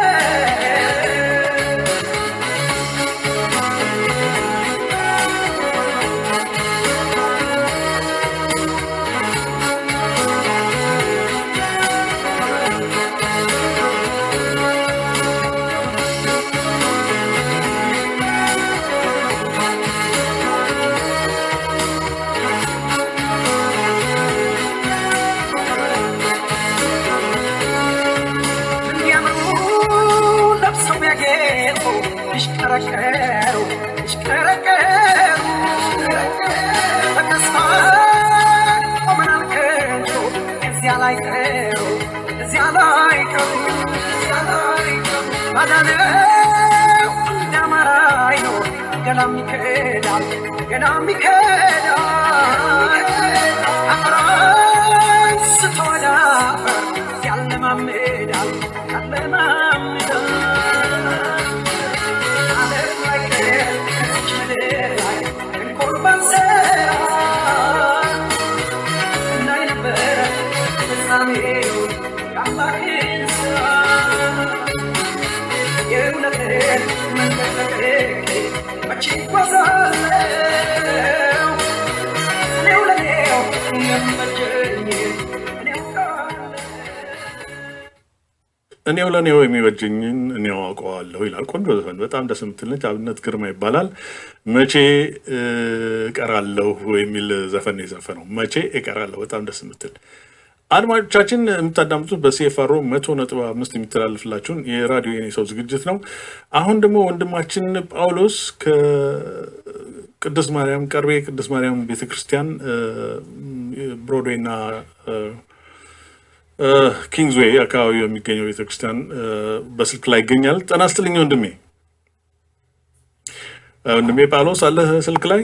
ይሽከረከሩ በተስፋ ቆመናል ከንቱ እዚያ ላይ ቀሩ ባዳነው እንዳማራይ ነው ገናም ይከዳል አፈራን ስትወዳ ያለማምዳል እኔው ለኔው የሚበጀኝን እኔው አውቀዋለሁ ይላል። ቆንጆ ዘፈን በጣም ደስ የምትል ነች። አብነት ግርማ ይባላል። መቼ እቀራለሁ የሚል ዘፈን የዘፈነው መቼ እቀራለሁ በጣም ደስ የምትል። አድማጮቻችን የምታዳምጡት በሲኤፍአርኦ 100.5 የሚተላለፍላችሁን የራዲዮ የኔ ሰው ዝግጅት ነው። አሁን ደግሞ ወንድማችን ጳውሎስ ከቅድስት ማርያም ቀርቤ ቅድስት ማርያም ቤተክርስቲያን ብሮድዌይ እና ኪንግስዌይ አካባቢ የሚገኘው ቤተክርስቲያን በስልክ ላይ ይገኛል። ጤና ይስጥልኝ ወንድሜ ጳውሎስ አለ ስልክ ላይ?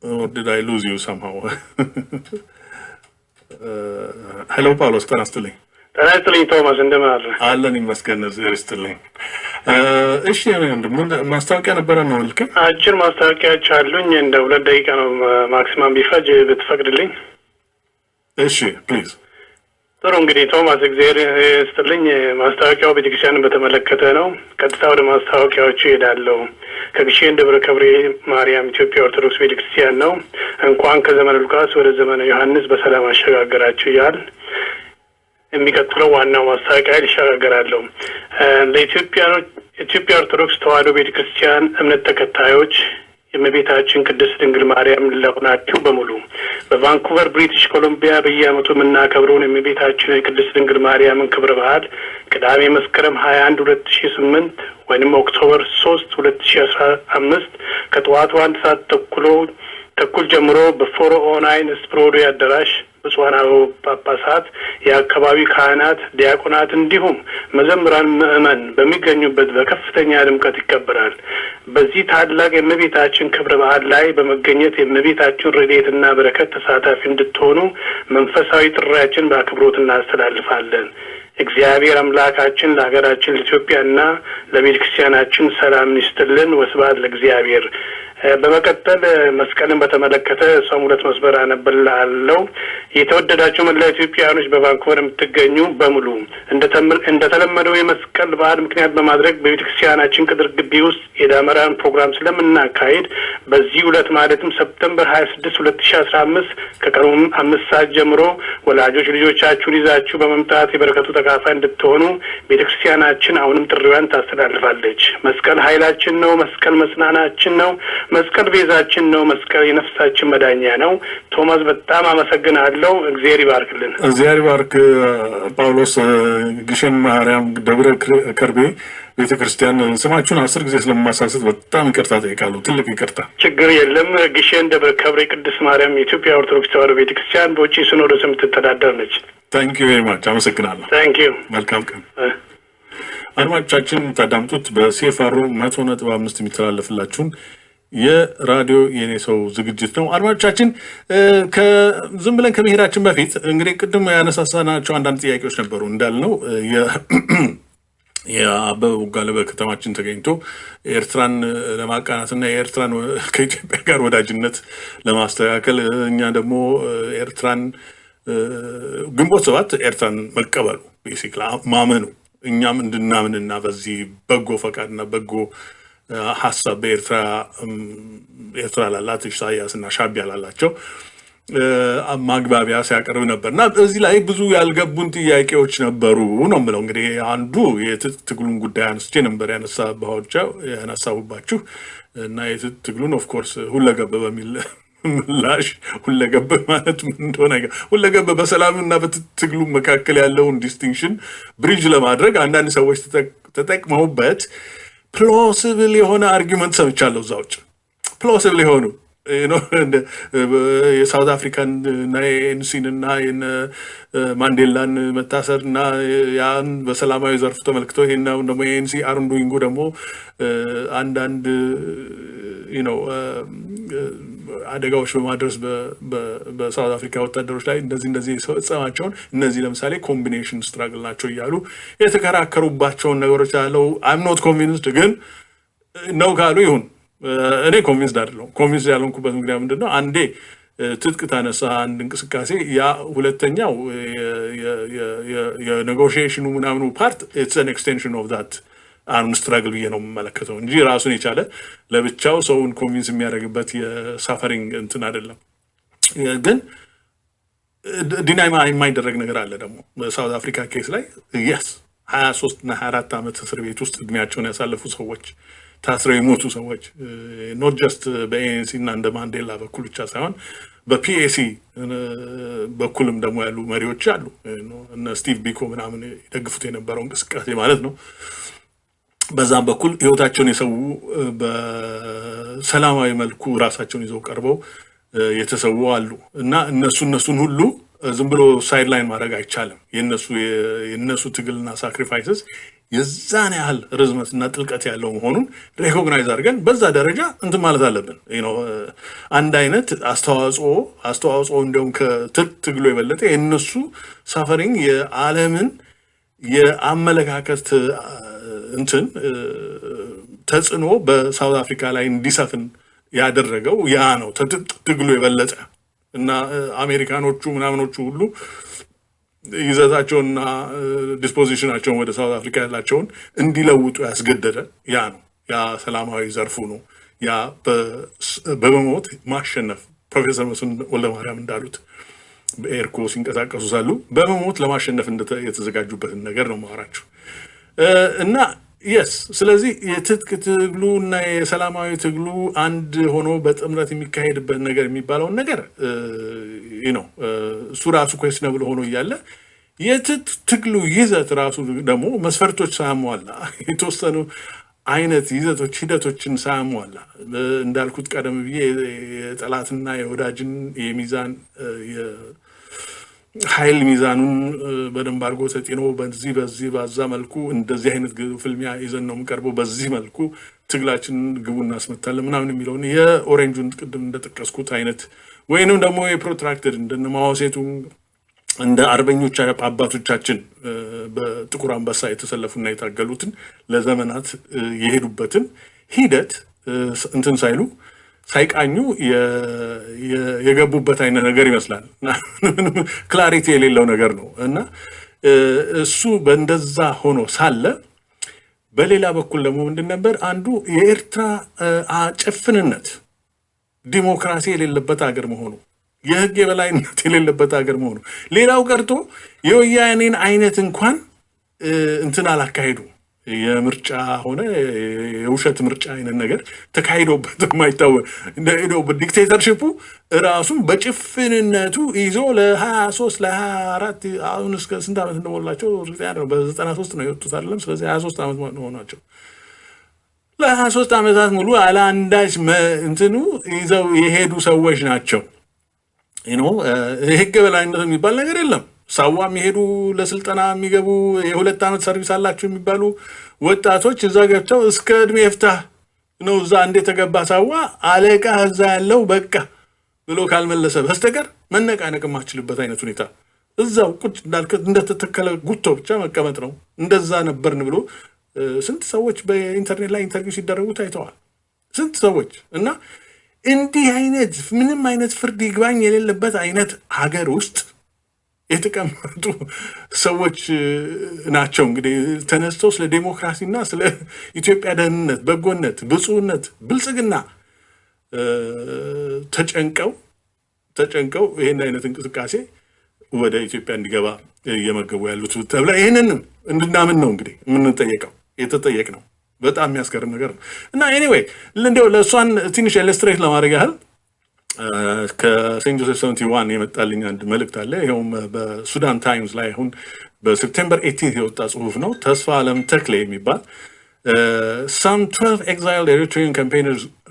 or did I lose you somehow? ሄሎ ጳውሎስ ጤና ይስጥልኝ። ጤና ይስጥልኝ ቶማስ እንደምን አለ? አለን ይመስገን እግዚአብሔር ይስጥልኝ። እሺ ምን ማስታወቂያ ነበረ ነው ልክ? አጭር ማስታወቂያዎች አሉኝ እንደ 2 ደቂቃ ነው ማክሲማም ቢፈጅ ብትፈቅድልኝ። እሺ ፕሊዝ። ጥሩ እንግዲህ ቶማስ እግዚአብሔር ይስጥልኝ። ማስታወቂያው ቤተክርስቲያንን በተመለከተ ነው። ቀጥታ ወደ ማስታወቂያዎቹ እሄዳለሁ። ከግሼን ደብረ ከብሬ ማርያም ኢትዮጵያ ኦርቶዶክስ ቤተክርስቲያን ነው። እንኳን ከዘመነ ሉቃስ ወደ ዘመነ ዮሐንስ በሰላም አሸጋገራችሁ ይላል። የሚቀጥለው ዋናው ማስታወቂያ ይሻገራለሁ። ለኢትዮጵያ ኦርቶዶክስ ተዋሕዶ ቤተክርስቲያን እምነት ተከታዮች የእመቤታችን ቅድስት ድንግል ማርያም ለሆናችሁ በሙሉ በቫንኩቨር ብሪቲሽ ኮሎምቢያ በየዓመቱ የምናከብረውን የእመቤታችን የቅድስት ድንግል ማርያምን ክብረ በዓል ቅዳሜ መስከረም 21 2008 ወይም ኦክቶበር 3 2015 ከጠዋቱ 1 ሰዓት ተኩል ተኩል ጀምሮ በ409 ስፕሮዶ አዳራሽ ብፁዓን ጳጳሳት፣ የአካባቢ ካህናት፣ ዲያቆናት እንዲሁም መዘምራን ምዕመን በሚገኙበት በከፍተኛ ድምቀት ይከበራል። በዚህ ታላቅ የእመቤታችን ክብረ በዓል ላይ በመገኘት የእመቤታችን ረድኤትና በረከት ተሳታፊ እንድትሆኑ መንፈሳዊ ጥሪያችን በአክብሮት እናስተላልፋለን። እግዚአብሔር አምላካችን ለሀገራችን ለኢትዮጵያና ለቤተ ክርስቲያናችን ሰላም ይስጥልን። ወስብሐት ለእግዚአብሔር። በመቀጠል መስቀልን በተመለከተ እሷም ሁለት መስመር አነብልሃለሁ። የተወደዳችሁ መላ ኢትዮጵያውያኖች በቫንኩቨር የምትገኙ በሙሉ እንደተለመደው የመስቀል በዓል ምክንያት በማድረግ በቤተ ክርስቲያናችን ቅጥር ግቢ ውስጥ የዳመራን ፕሮግራም ስለምናካሄድ በዚህ ዕለት ማለትም ሰፕተምበር 26 2015 ከቀኑ 5 ሰዓት ጀምሮ ወላጆች ልጆቻችሁን ይዛችሁ በመምጣት የበረከቱ ተካፋይ እንድትሆኑ ቤተ ክርስቲያናችን አሁንም ጥሪዋን ታስተላልፋለች። መስቀል ኃይላችን ነው። መስቀል መጽናናችን ነው። መስቀል ቤዛችን ነው። መስቀል የነፍሳችን መዳኛ ነው። ቶማስ በጣም አመሰግናለሁ። እግዚአብሔር ይባርክልን። እግዚአብሔር ይባርክ። ጳውሎስ ግሸን ማርያም ደብረ ከርቤ ቤተክርስቲያን ስማችሁን 10 ጊዜ ስለማሳሰት በጣም ይቅርታ ጠይቃለሁ። ትልቅ ይቅርታ። ችግር የለም። ግሸን ደብረ ከርቤ ቅድስት ማርያም የኢትዮጵያ ኦርቶዶክስ ተዋሕዶ ቤተክርስቲያን በውጪ ሲኖዶስ የምትተዳደር ነች። ታንክ ዩ ቬሪ ማች። አመሰግናለሁ። ታንክ ዩ። መልካም ቀን። አድማጮቻችን ታዳምጡት በሲኤፍአር 100.5 የሚተላለፍላችሁን የራዲዮ የኔ ሰው ዝግጅት ነው። አድማጮቻችን ዝም ብለን ከመሄዳችን በፊት እንግዲህ ቅድም ያነሳሳናቸው አንዳንድ ጥያቄዎች ነበሩ። እንዳልነው የአበበ ቡጋለ በከተማችን ተገኝቶ ኤርትራን ለማቃናትና የኤርትራን ከኢትዮጵያ ጋር ወዳጅነት ለማስተካከል እኛ ደግሞ ኤርትራን ግንቦት 7 ኤርትራን መቀበሉ ቤሲክሊ ማመኑ እኛም እንድናምንና በዚህ በጎ ፈቃድና በጎ ሀሳብ በኤርትራ ላላት ኢሳያስና ሻዕቢያ ላላቸው ማግባቢያ ሲያቀርብ ነበር እና እዚህ ላይ ብዙ ያልገቡን ጥያቄዎች ነበሩ ነው የምለው። እንግዲህ አንዱ የትግሉን ጉዳይ አንስቼ ነበር ያነሳሁባችሁ እና የትግሉን ኦፍኮርስ ሁለገብ በሚል ምላሽ ሁለገብ ማለት ምን እንደሆነ ሁለገብ በሰላምና በትግሉ መካከል ያለውን ዲስቲንክሽን ብሪጅ ለማድረግ አንዳንድ ሰዎች ተጠቅመውበት ፕሎሲብል የሆነ አርጊመንት ሰምቻለሁ። እዛ ውጭ ፕሎሲብል የሆኑ የሳውት አፍሪካን እና የኤንሲን እና ማንዴላን መታሰር እና ያን በሰላማዊ ዘርፍ ተመልክተው ይሄን ደግሞ የኤንሲ አርንዱይንጉ ደግሞ አንዳንድ አደጋዎች በማድረስ በሳውት አፍሪካ ወታደሮች ላይ እንደዚህ ሰማቸውን እነዚህ ለምሳሌ ኮምቢኔሽን ስትራግል ናቸው እያሉ የተከራከሩባቸውን ነገሮች ያለው አይም ኖት ኮንቪንስድ ግን ነው ካሉ ይሁን። እኔ ኮንቪንስድ አይደለሁም። ኮንቪንስድ ያልሆንኩበት ምክንያት ምንድን ነው? አንዴ ትጥቅ ታነሳ አንድ እንቅስቃሴ ያ ሁለተኛው የኔጎሽዬሽኑ ምናምኑ ፓርት ኢትስ አን ኤክስቴንሽን ኦፍ ዛት አርም ስትራግል ብዬ ነው የምመለከተው እንጂ ራሱን የቻለ ለብቻው ሰውን ኮንቪንስ የሚያደርግበት የሳፈሪንግ እንትን አይደለም። ግን ዲናይ የማይደረግ ነገር አለ ደግሞ በሳውት አፍሪካ ኬስ ላይ የስ 23 እና 24 ዓመት እስር ቤት ውስጥ እድሜያቸውን ያሳለፉ ሰዎች ታስረው የሞቱ ሰዎች ኖት ጀስት በኤንሲ እና እንደ ማንዴላ በኩል ብቻ ሳይሆን በፒኤሲ በኩልም ደግሞ ያሉ መሪዎች አሉ። እነ ስቲቭ ቢኮ ምናምን ይደግፉት የነበረው እንቅስቃሴ ማለት ነው። በዛም በኩል ህይወታቸውን የሰው በሰላማዊ መልኩ ራሳቸውን ይዘው ቀርበው የተሰዉ አሉ እና እነሱን ሁሉ ዝም ብሎ ሳይድ ላይን ማድረግ አይቻልም። የነሱ ትግልና ሳክሪፋይስስ የዛን ያህል ርዝመትና ጥልቀት ያለው መሆኑን ሬኮግናይዝ አድርገን በዛ ደረጃ እንትን ማለት አለብን። አንድ አይነት አስተዋጽኦ እንዲሁም ከትግሉ የበለጠ የነሱ ሳፈሪንግ የዓለምን የአመለካከት እንትን ተጽዕኖ በሳውት አፍሪካ ላይ እንዲሰፍን ያደረገው ያ ነው ትግሉ የበለጠ እና አሜሪካኖቹ ምናምኖቹ ሁሉ ይዘታቸውና ዲስፖዚሽናቸውን ወደ ሳውት አፍሪካ ያላቸውን እንዲለውጡ ያስገደደ ያ ነው። ያ ሰላማዊ ዘርፉ ነው። ያ በመሞት ማሸነፍ ፕሮፌሰር መስፍን ወልደማርያም እንዳሉት በኤርኮ ሲንቀሳቀሱ ሳሉ በመሞት ለማሸነፍ የተዘጋጁበትን ነገር ነው ማወራቸው እና የስ ስለዚህ የትጥቅ ትግሉ እና የሰላማዊ ትግሉ አንድ ሆኖ በጥምረት የሚካሄድበት ነገር የሚባለውን ነገር ነው እሱ ራሱ ኩዌስችነብል ሆኖ እያለ የትጥቅ ትግሉ ይዘት ራሱ ደግሞ መስፈርቶች ሳያሟላ የተወሰኑ አይነት ይዘቶች ሂደቶችን ሳያሟላ እንዳልኩት ቀደም ብዬ የጠላትና የወዳጅን የሚዛን ኃይል ሚዛኑን በደንብ አድርጎ ተጤኖ በዚህ ባዛ መልኩ እንደዚህ አይነት ፍልሚያ ይዘን ነው የምንቀርበው፣ በዚህ መልኩ ትግላችን ግቡ እናስመታለን ምናምን የሚለውን የኦሬንጁን ቅድም እንደጠቀስኩት አይነት ወይንም ደግሞ የፕሮትራክትድ እንደነ ማኦ ሴቱንግ እንደ አርበኞች አባቶቻችን በጥቁር አንበሳ የተሰለፉና የታገሉትን ለዘመናት የሄዱበትን ሂደት እንትን ሳይሉ ሳይቃኙ የገቡበት አይነት ነገር ይመስላል። ክላሪቲ የሌለው ነገር ነው እና እሱ በእንደዛ ሆኖ ሳለ በሌላ በኩል ደግሞ ምንድን ነበር አንዱ የኤርትራ ጭፍንነት ዲሞክራሲ የሌለበት ሀገር መሆኑ፣ የህግ የበላይነት የሌለበት ሀገር መሆኑ፣ ሌላው ቀርቶ የወያኔን አይነት እንኳን እንትን አላካሄዱ የምርጫ ሆነ የውሸት ምርጫ አይነት ነገር ተካሂዶበት የማይታወቅ ዲክቴተርሺፑ ራሱን በጭፍንነቱ ይዞ ለ23 ለ24 አሁን እስከ ስንት ዓመት እንደሞላቸው እርግጠኛ ነው። በ93 ነው የወጡት አይደለም። ስለዚህ 23 ዓመት ሆኗቸው ለ23 ዓመታት ሙሉ አለ አንዳች እንትኑ ይዘው የሄዱ ሰዎች ናቸው። የህግ በላይነት የሚባል ነገር የለም። ሳዋ የሚሄዱ ለስልጠና የሚገቡ የ2 ዓመት ሰርቪስ አላቸው የሚባሉ ወጣቶች እዛ ገብተው እስከ እድሜ ይፍታህ ነው እዛ እንደተገባ ሳዋ አለቃ እዛ ያለው በቃ ብሎ ካልመለሰ በስተቀር መነቃነቅ የማችልበት አይነት ሁኔታ እዛው ቁጭ እንዳልከት እንደተተከለ ጉቶ ብቻ መቀመጥ ነው። እንደዛ ነበርን ብሎ ስንት ሰዎች በኢንተርኔት ላይ ኢንተርቪው ሲደረጉ ታይተዋል። ስንት ሰዎች እና እንዲህ አይነት ምንም አይነት ፍርድ ይግባኝ የሌለበት አይነት ሀገር ውስጥ የተቀመጡ ሰዎች ናቸው እንግዲህ ተነስተው ስለ ዴሞክራሲና ስለ ኢትዮጵያ ደህንነት፣ በጎነት፣ ብፁዕነት፣ ብልጽግና ተጨንቀው ይሄን አይነት እንቅስቃሴ ወደ ኢትዮጵያ እንዲገባ እየመገቡ ያሉት ተብላ ይሄንን እንድናምን ነው እንግዲህ የምንጠየቀው የተጠየቅነው። በጣም የሚያስገርም ነገር ነው እና ኤኒዌይ እንደው ለእሷን ትንሽ ኢለስትሬት ለማድረግ ያህል ከሴንት ጆሴፍ 71 የመጣልኝ አንድ መልእክት አለ። ይኸውም በሱዳን ታይምስ ላይ አሁን በሴፕቴምበር 18 የወጣ ጽሁፍ ነው። ተስፋ አለም ተክሌ የሚባል some 12 exiled Eritrean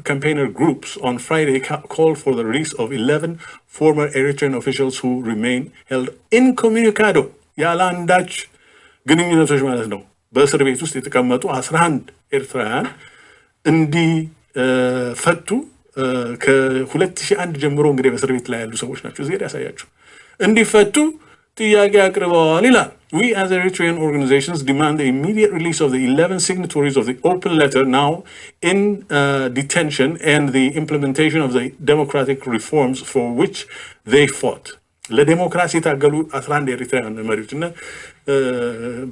campaigner groups on Friday called for the release of 11 former Eritrean officials who remain held incommunicado ያለ አንዳች ግንኙነቶች ማለት ነው በእስር ቤት ውስጥ የተቀመጡ 11 ኤርትራውያን እንዲፈቱ ከ2001 ጀምሮ እንግዲህ በእስር ቤት ላይ ያሉ ሰዎች ናቸው። እዚህ ያሳያችሁ እንዲፈቱ ጥያቄ አቅርበዋል ይላል። We as Eritrean organizations demand the immediate release of the 11 signatories of the open letter now in detention and the implementation of the democratic reforms for which they fought. ለዲሞክራሲ የታገሉ 11 ኤሪትራውያን መሪዎች እና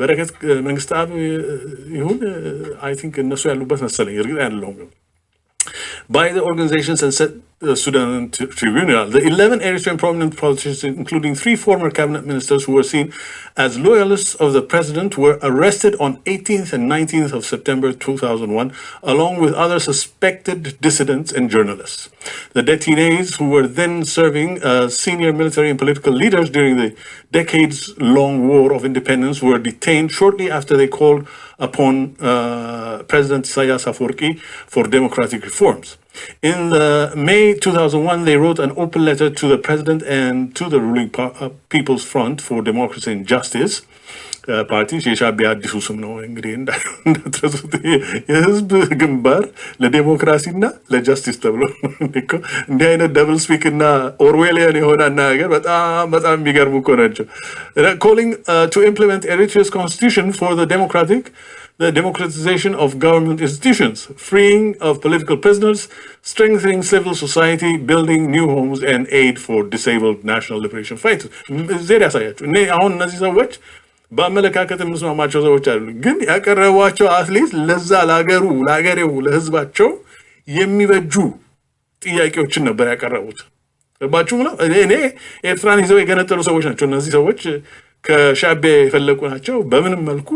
በረከት መንግስታብ ይሁን አይ ቲንክ እነሱ ያሉበት መሰለኝ እርግጥ አይደለሁም by the organizations and said Sudan Tribunal. The 11 Eritrean prominent politicians, including 3 former cabinet ministers who were seen as loyalists of the president, were arrested on 18th and 19th of September 2001, along with other suspected dissidents and journalists. The detainees, who were then serving senior military and political leaders during the decades-long war of independence, were detained shortly after they called upon President Isaias Afwerki for democratic reforms. In May 2001, they wrote an open letter to the president and to the ruling People's Front for Democracy and Justice party. የሻዕቢያ አዲሱ ስም ነው እንግዲህ እንዳትረሱት። የህዝብ ግንባር ለዴሞክራሲና ለጃስቲስ ተብሎ እንዲህ አይነት ደብል ስፒክ እና ኦርዌሊያን የሆነ አነጋገር በጣም የሚገርሙ እኮ ናቸው። calling to implement Eritrea's constitution for the democratization of government institutions, freeing of political prisoners, strengthening civil society, building new homes, and aid for disabled national liberation fighters. ዜር ያሳያችሁ እኔ አሁን እነዚህ ሰዎች በአመለካከት የምስማማቸው ሰዎች አሉ፣ ግን ያቀረቧቸው አትሊስት ለዛ ለሀገሬው ለህዝባቸው የሚበጁ ጥያቄዎችን ነበር ያቀረቡት። ባችሁ ነው እኔ ኤርትራን ይዘው የገነጠሉ ሰዎች ናቸው እነዚህ ሰዎች ከሻዕቢያ የፈለቁ ናቸው። በምንም መልኩ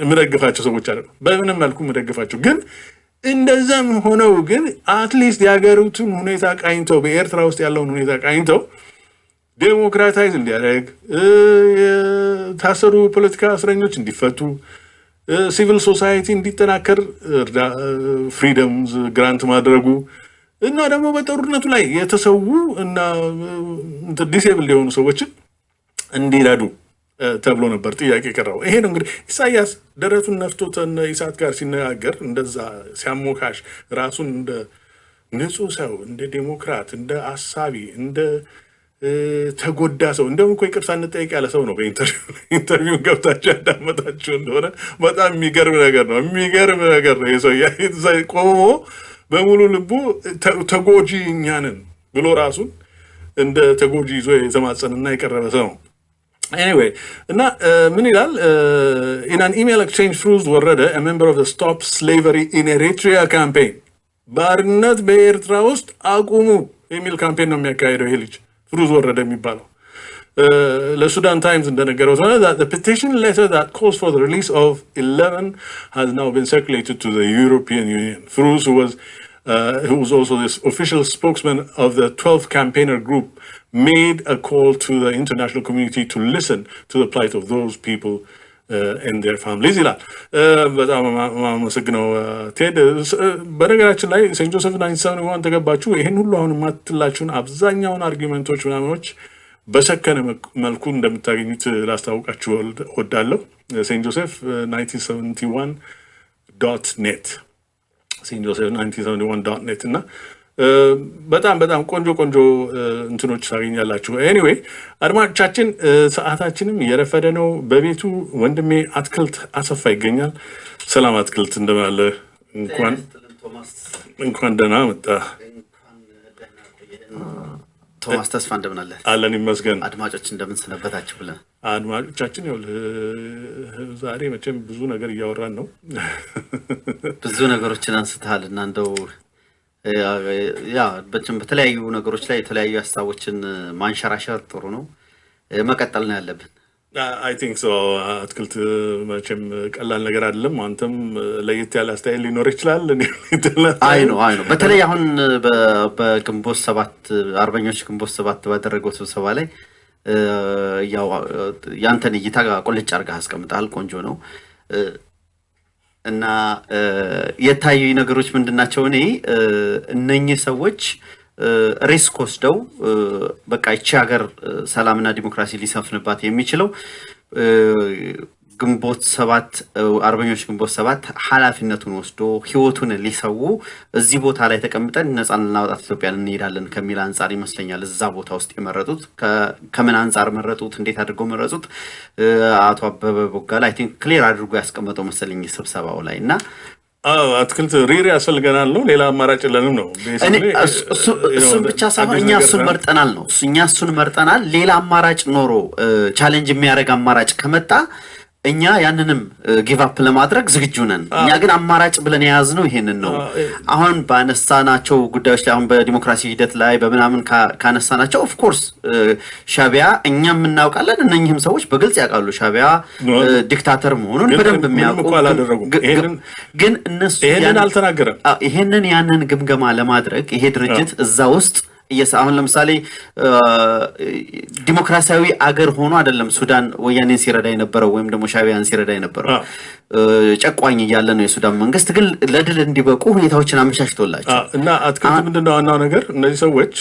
የምደግፋቸው ሰዎች አይደሉም። በምንም መልኩ የምደግፋቸው ግን እንደዛም ሆነው ግን አትሊስት የሀገሪቱን ሁኔታ ቃኝተው በኤርትራ ውስጥ ያለውን ሁኔታ ቃኝተው ዴሞክራታይዝ እንዲያደርግ የታሰሩ ፖለቲካ እስረኞች እንዲፈቱ ሲቪል ሶሳይቲ እንዲጠናከር ፍሪደምስ ግራንት ማድረጉ እና ደግሞ በጦርነቱ ላይ የተሰዉ እና ዲሴብል የሆኑ ሰዎችን እንዲረዱ ተብሎ ነበር ጥያቄ ቀረበው። ይሄ ነው እንግዲህ ኢሳያስ ደረቱን ነፍቶት ኢሳት ጋር ሲነጋገር እንደዛ ሲያሞካሽ ራሱን እንደ ንጹህ ሰው እንደ ዴሞክራት እንደ አሳቢ እንደ ተጎዳ ሰው እንደውም እኮ ይቅርታ እንጠይቅ ያለ ሰው ነው። በኢንተርቪው ገብታችሁ ያዳመጣችሁ እንደሆነ በጣም የሚገርም ነገር ነው። የሚገርም ነገር ነው። የሰው ቆሞ በሙሉ ልቡ ተጎጂ እኛንን ብሎ ራሱን እንደ ተጎጂ ይዞ የተማጸንና የቀረበ ሰው ነው። Anyway, እና ምን ይላል? in an email exchange ፍሩዝ ወረደ a member of the Stop Slavery in Eritrea campaign ባርነት በኤርትራ ውስጥ አቁሙ የሚል ካምፔን ነው የሚያካሄደው ይሄ ልጅ ፍሩዝ ወረደ የሚባለው። ለሱዳን ታይምስ እንደነገረው that the petition letter that calls for the release of 11 has now been circulated to the European Union. Fruz, who was also this official spokesman of the 12th campaigner group, made a call to the international community to listen to the plight of those people and their families. በጣም ማመሰግነው ቴድ። በነገራችን ላይ ሴንት ጆሴፍ 97 ተገባችሁ ይሄን ሁሉ አሁን ማትላችሁን አብዛኛውን አርጊመንቶች ምናምኖች በሰከነ መልኩ እንደምታገኙት ላስታውቃችሁ ወዳለሁ። ሴንት ጆሴፍ 1971.net ሴንት ጆሴፍ 1971.net እና በጣም በጣም ቆንጆ እንትኖች ታገኛላችሁ። ኤኒዌይ አድማጮቻችን ሰዓታችንም እየረፈደ ነው። በቤቱ ወንድሜ አትክልት አሰፋ ይገኛል። ሰላም አትክልት እንደምን አለ? እንኳን ደህና መጣ። ቶማስ ተስፋ እንደምን አለ? አለን ይመስገን። አድማጮች እንደምን ሰነበታችሁ ብለን አድማጮቻችን ያው ዛሬ መቼም ብዙ ነገር እያወራን ነው። ብዙ ነገሮችን አንስተሃል እና እንደው ያ በተለያዩ ነገሮች ላይ የተለያዩ ሀሳቦችን ማንሸራሸር ጥሩ ነው። መቀጠል ነው ያለብን። I think so። አትክልት መቼም ቀላል ነገር አይደለም። አንተም ለየት ያለ አስተያየት ሊኖር ይችላል። አይ ነው በተለይ አሁን በግንቦት 7 አርበኞች ግንቦት 7 ባደረገው ስብሰባ ላይ ያው ያንተን እይታ ቆልጭ አድርገህ አስቀምጠሃል። ቆንጆ ነው እና የታዩ ነገሮች ምንድናቸው? እኔ እነኚህ ሰዎች ሪስክ ወስደው በቃ ይቺ ሀገር ሰላምና ዲሞክራሲ ሊሰፍንባት የሚችለው ግንቦት 7 አርበኞች ግንቦት 7 ኃላፊነቱን ወስዶ ህይወቱን ሊሰው እዚህ ቦታ ላይ ተቀምጠን ነፃ ልናወጣት ኢትዮጵያን እንሄዳለን ከሚል አንፃር ይመስለኛል እዛ ቦታ ውስጥ የመረጡት። ከምን አንፃር መረጡት? እንዴት አድርገው መረጡት? አቶ አበበ ቦጋለ አይ ቲንክ ክሊር አድርጎ ያስቀመጠው መሰለኝ ስብሰባው ላይ እና አትክልት ሪር ያስፈልገናል ነው። ሌላ አማራጭ የለንም ነው። እሱን ብቻ ሳይሆን እኛ እሱን መርጠናል ነው። እኛ እሱን መርጠናል። ሌላ አማራጭ ኖሮ ቻሌንጅ የሚያደርግ አማራጭ ከመጣ እኛ ያንንም ጊቭ አፕ ለማድረግ ዝግጁ ነን። እኛ ግን አማራጭ ብለን የያዝነው ይሄንን ነው። አሁን ባነሳናቸው ጉዳዮች ላይ አሁን በዲሞክራሲ ሂደት ላይ በምናምን ካነሳናቸው ኦፍ ኮርስ ሻቢያ እኛም እናውቃለን፣ እነኚህም ሰዎች በግልጽ ያውቃሉ ሻቢያ ዲክታተር መሆኑን በደንብ የሚያውቁ ግን እነሱ ይሄንን አልተናገረም። ይሄንን ያንን ግምገማ ለማድረግ ይሄ ድርጅት እዛ ውስጥ አሁን ለምሳሌ ዲሞክራሲያዊ አገር ሆኖ አይደለም ሱዳን ወያኔን ሲረዳ የነበረው ወይም ደግሞ ሻቢያን ሲረዳ የነበረው ጨቋኝ እያለ ነው የሱዳን መንግስት ግን ለድል እንዲበቁ ሁኔታዎችን አመቻችቶላቸው እና አትክልት ምንድነው ዋናው ነገር እነዚህ ሰዎች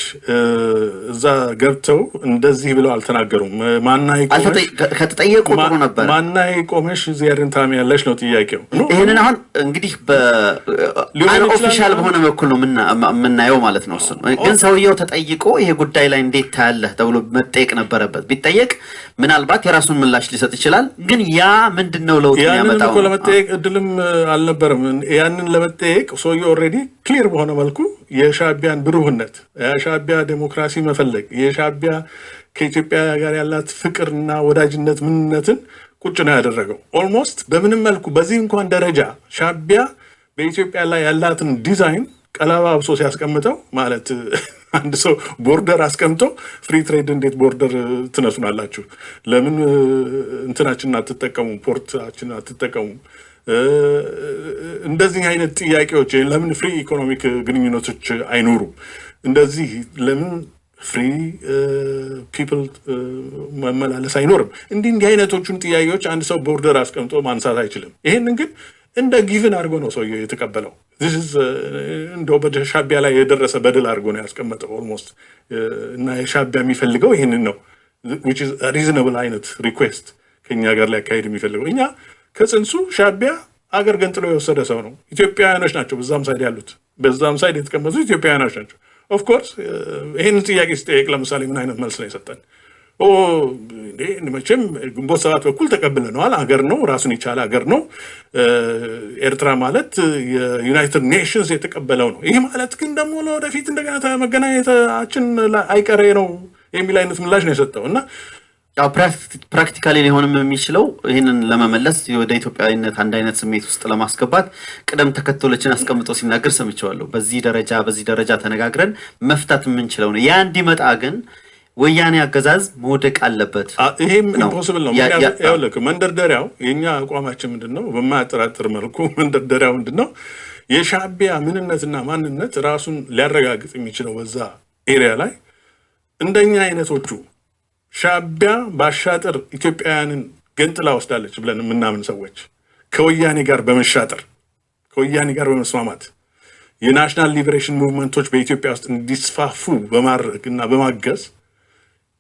እዛ ገብተው እንደዚህ ብለው አልተናገሩም። ከተጠየቁ ጥሩ ነበር። ማናይ ቆመሽ ዚያርን ታሚያለሽ ነው ጥያቄው። ይሄንን አሁን እንግዲህ በኦፊሻል በሆነ በኩል ነው የምናየው ማለት ነው። እሱ ግን ሰውየው ተጠይቆ ይሄ ጉዳይ ላይ እንዴት ታያለህ ተብሎ መጠየቅ ነበረበት። ቢጠየቅ ምናልባት የራሱን ምላሽ ሊሰጥ ይችላል። ግን ያ ምንድነው ለውጥ ያመጣው? ለመጠየቅ እድልም አልነበረም። ያንን ለመጠየቅ ሰውየው ኦልሬዲ ክሊር በሆነ መልኩ የሻቢያን ብሩህነት፣ የሻቢያ ዴሞክራሲ መፈለግ፣ የሻቢያ ከኢትዮጵያ ጋር ያላት ፍቅርና ወዳጅነት ምንነትን ቁጭ ነው ያደረገው። ኦልሞስት በምንም መልኩ በዚህ እንኳን ደረጃ ሻቢያ በኢትዮጵያ ላይ ያላትን ዲዛይን ቀለባብሶ ሲያስቀምጠው ማለት አንድ ሰው ቦርደር አስቀምጦ ፍሪ ትሬድ እንዴት ቦርደር ትነሱናላችሁ? ለምን እንትናችንን አትጠቀሙ? ፖርታችንን አትጠቀሙ? እንደዚህ አይነት ጥያቄዎች ለምን ፍሪ ኢኮኖሚክ ግንኙነቶች አይኖሩም? እንደዚህ ለምን ፍሪ ፒፕል መመላለስ አይኖርም። እንዲህ አይነቶቹን ጥያቄዎች አንድ ሰው ቦርደር አስቀምጦ ማንሳት አይችልም። ይሄንን ግን እንደ ጊቭን አድርጎ ነው ሰውየው የተቀበለው። እንደው በሻቢያ ላይ የደረሰ በደል አድርጎ ነው ያስቀመጠው ኦልሞስት። እና የሻቢያ የሚፈልገው ይህንን ነው which is a reasonable አይነት ሪኩዌስት ከኛ ጋር ሊያካሄድ የሚፈልገው። እኛ ከጽንሱ ሻቢያ አገር ገንጥሎ የወሰደ ሰው ነው። ኢትዮጵያውያኖች ናቸው በዛም ሳይድ ያሉት፣ በዛም ሳይድ የተቀመጡ ኢትዮጵያውያኖች ናቸው። ኦፍኮርስ ይህንን ጥያቄ ሲጠየቅ ለምሳሌ ምን አይነት መልስ ነው የሰጠን? መቼም ግንቦት ሰባት በኩል ተቀብለነዋል፣ አገር ነው፣ ራሱን የቻለ አገር ነው። ኤርትራ ማለት የዩናይትድ ኔሽንስ የተቀበለው ነው። ይህ ማለት ግን ደግሞ ለወደፊት እንደገና መገናኘታችን አይቀሬ ነው የሚል አይነት ምላሽ ነው የሰጠው እና ያው ፕራክቲካሊ ሊሆንም የሚችለው ይህንን ለመመለስ ወደ ኢትዮጵያዊነት አንድ አይነት ስሜት ውስጥ ለማስገባት ቅደም ተከተሎችን አስቀምጦ ሲናገር ሰምቼዋለሁ። በዚህ ደረጃ ተነጋግረን መፍታት የምንችለው ነው። ያ እንዲመጣ ግን ወያኔ አገዛዝ መውደቅ አለበት። ይሄም ኢምፖሲብል ነው። ያውልክ መንደርደሪያው የኛ አቋማችን ምንድነው? በማያጠራጥር መልኩ መንደርደሪያው ምንድነው? የሻቢያ ምንነትና ማንነት ራሱን ሊያረጋግጥ የሚችለው በዛ ኤሪያ ላይ እንደኛ አይነቶቹ ሻቢያ ባሻጥር ኢትዮጵያውያንን ገንጥላ ወስዳለች ብለን የምናምን ሰዎች ከወያኔ ጋር በመሻጠር ከወያኔ ጋር በመስማማት የናሽናል ሊበሬሽን ሙቭመንቶች በኢትዮጵያ ውስጥ እንዲስፋፉ በማድረግ እና በማገዝ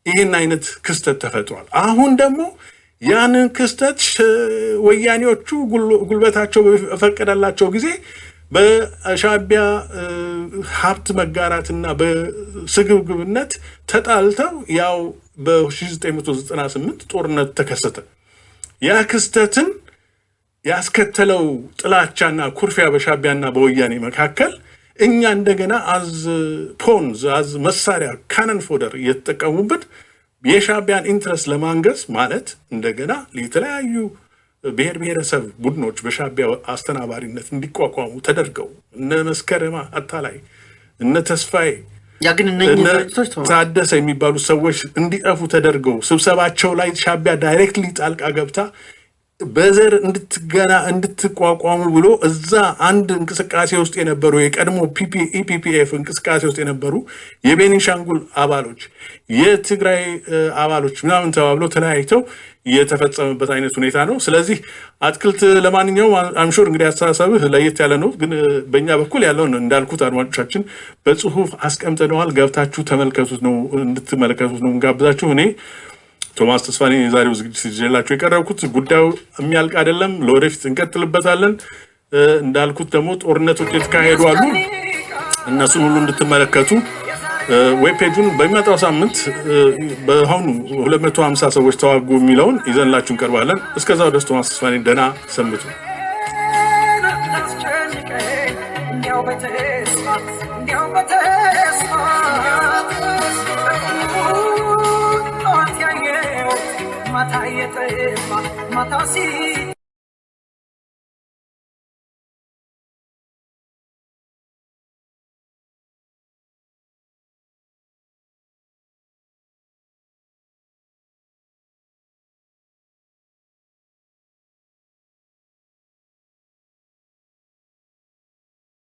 ይህን አይነት ክስተት ተፈጥሯል። አሁን ደግሞ ያንን ክስተት ወያኔዎቹ ጉልበታቸው በፈቀደላቸው ጊዜ በሻቢያ ሀብት መጋራትና በስግብግብነት ተጣልተው ያው በ1998 ጦርነት ተከሰተ። ያ ክስተትን ያስከተለው ጥላቻና ኩርፊያ በሻቢያና በወያኔ መካከል እኛ እንደገና አዝ መሳሪያ ካነን ፎደር እየተጠቀሙበት የሻቢያን ኢንትረስት ለማንገስ ማለት እንደገና የተለያዩ ብሔር ብሔረሰብ ቡድኖች በሻቢያ አስተናባሪነት እንዲቋቋሙ ተደርገው እነ መስከረማ አታላይ እነ ተስፋዬ ታደሰ የሚባሉ ሰዎች እንዲጠፉ ተደርገው ስብሰባቸው ላይ ሻቢያ ዳይሬክትሊ ጣልቃ ገብታ በዘር እንድትቋቋሙ ብሎ እዛ አንድ እንቅስቃሴ ውስጥ የነበሩ የቀድሞ ኢፒፒኤፍ እንቅስቃሴ ውስጥ የነበሩ የቤኒሻንጉል አባሎች የትግራይ አባሎች ምናምን ተባብለው ተለያይተው የተፈጸመበት አይነት ሁኔታ ነው። ስለዚህ አትክልት ለማንኛውም አምሹር እንግዲህ አስተሳሰብህ ለየት ያለ ነው፣ ግን በእኛ በኩል ያለውን እንዳልኩት አድማጮቻችን በጽሁፍ አስቀምጠነዋል። ገብታችሁ ተመልከቱት ነው እንድትመለከቱት ነው እንጋብዛችሁ። እኔ ቶማስ ተስፋኔ የዛሬው ዝግጅት ይዤላችሁ የቀረብኩት ጉዳዩ የሚያልቅ አይደለም፣ ለወደፊት እንቀጥልበታለን። እንዳልኩት ደግሞ ጦርነቶች የተካሄዱ አሉ፣ እነሱን ሁሉ እንድትመለከቱ ዌብ ፔጁን በሚመጣው ሳምንት በአሁኑ 250 ሰዎች ተዋጉ የሚለውን ይዘንላችሁ እንቀርባለን። እስከዛው ደስ ቶማስ ተስፋኔ ደህና ሰንብቱ። Mata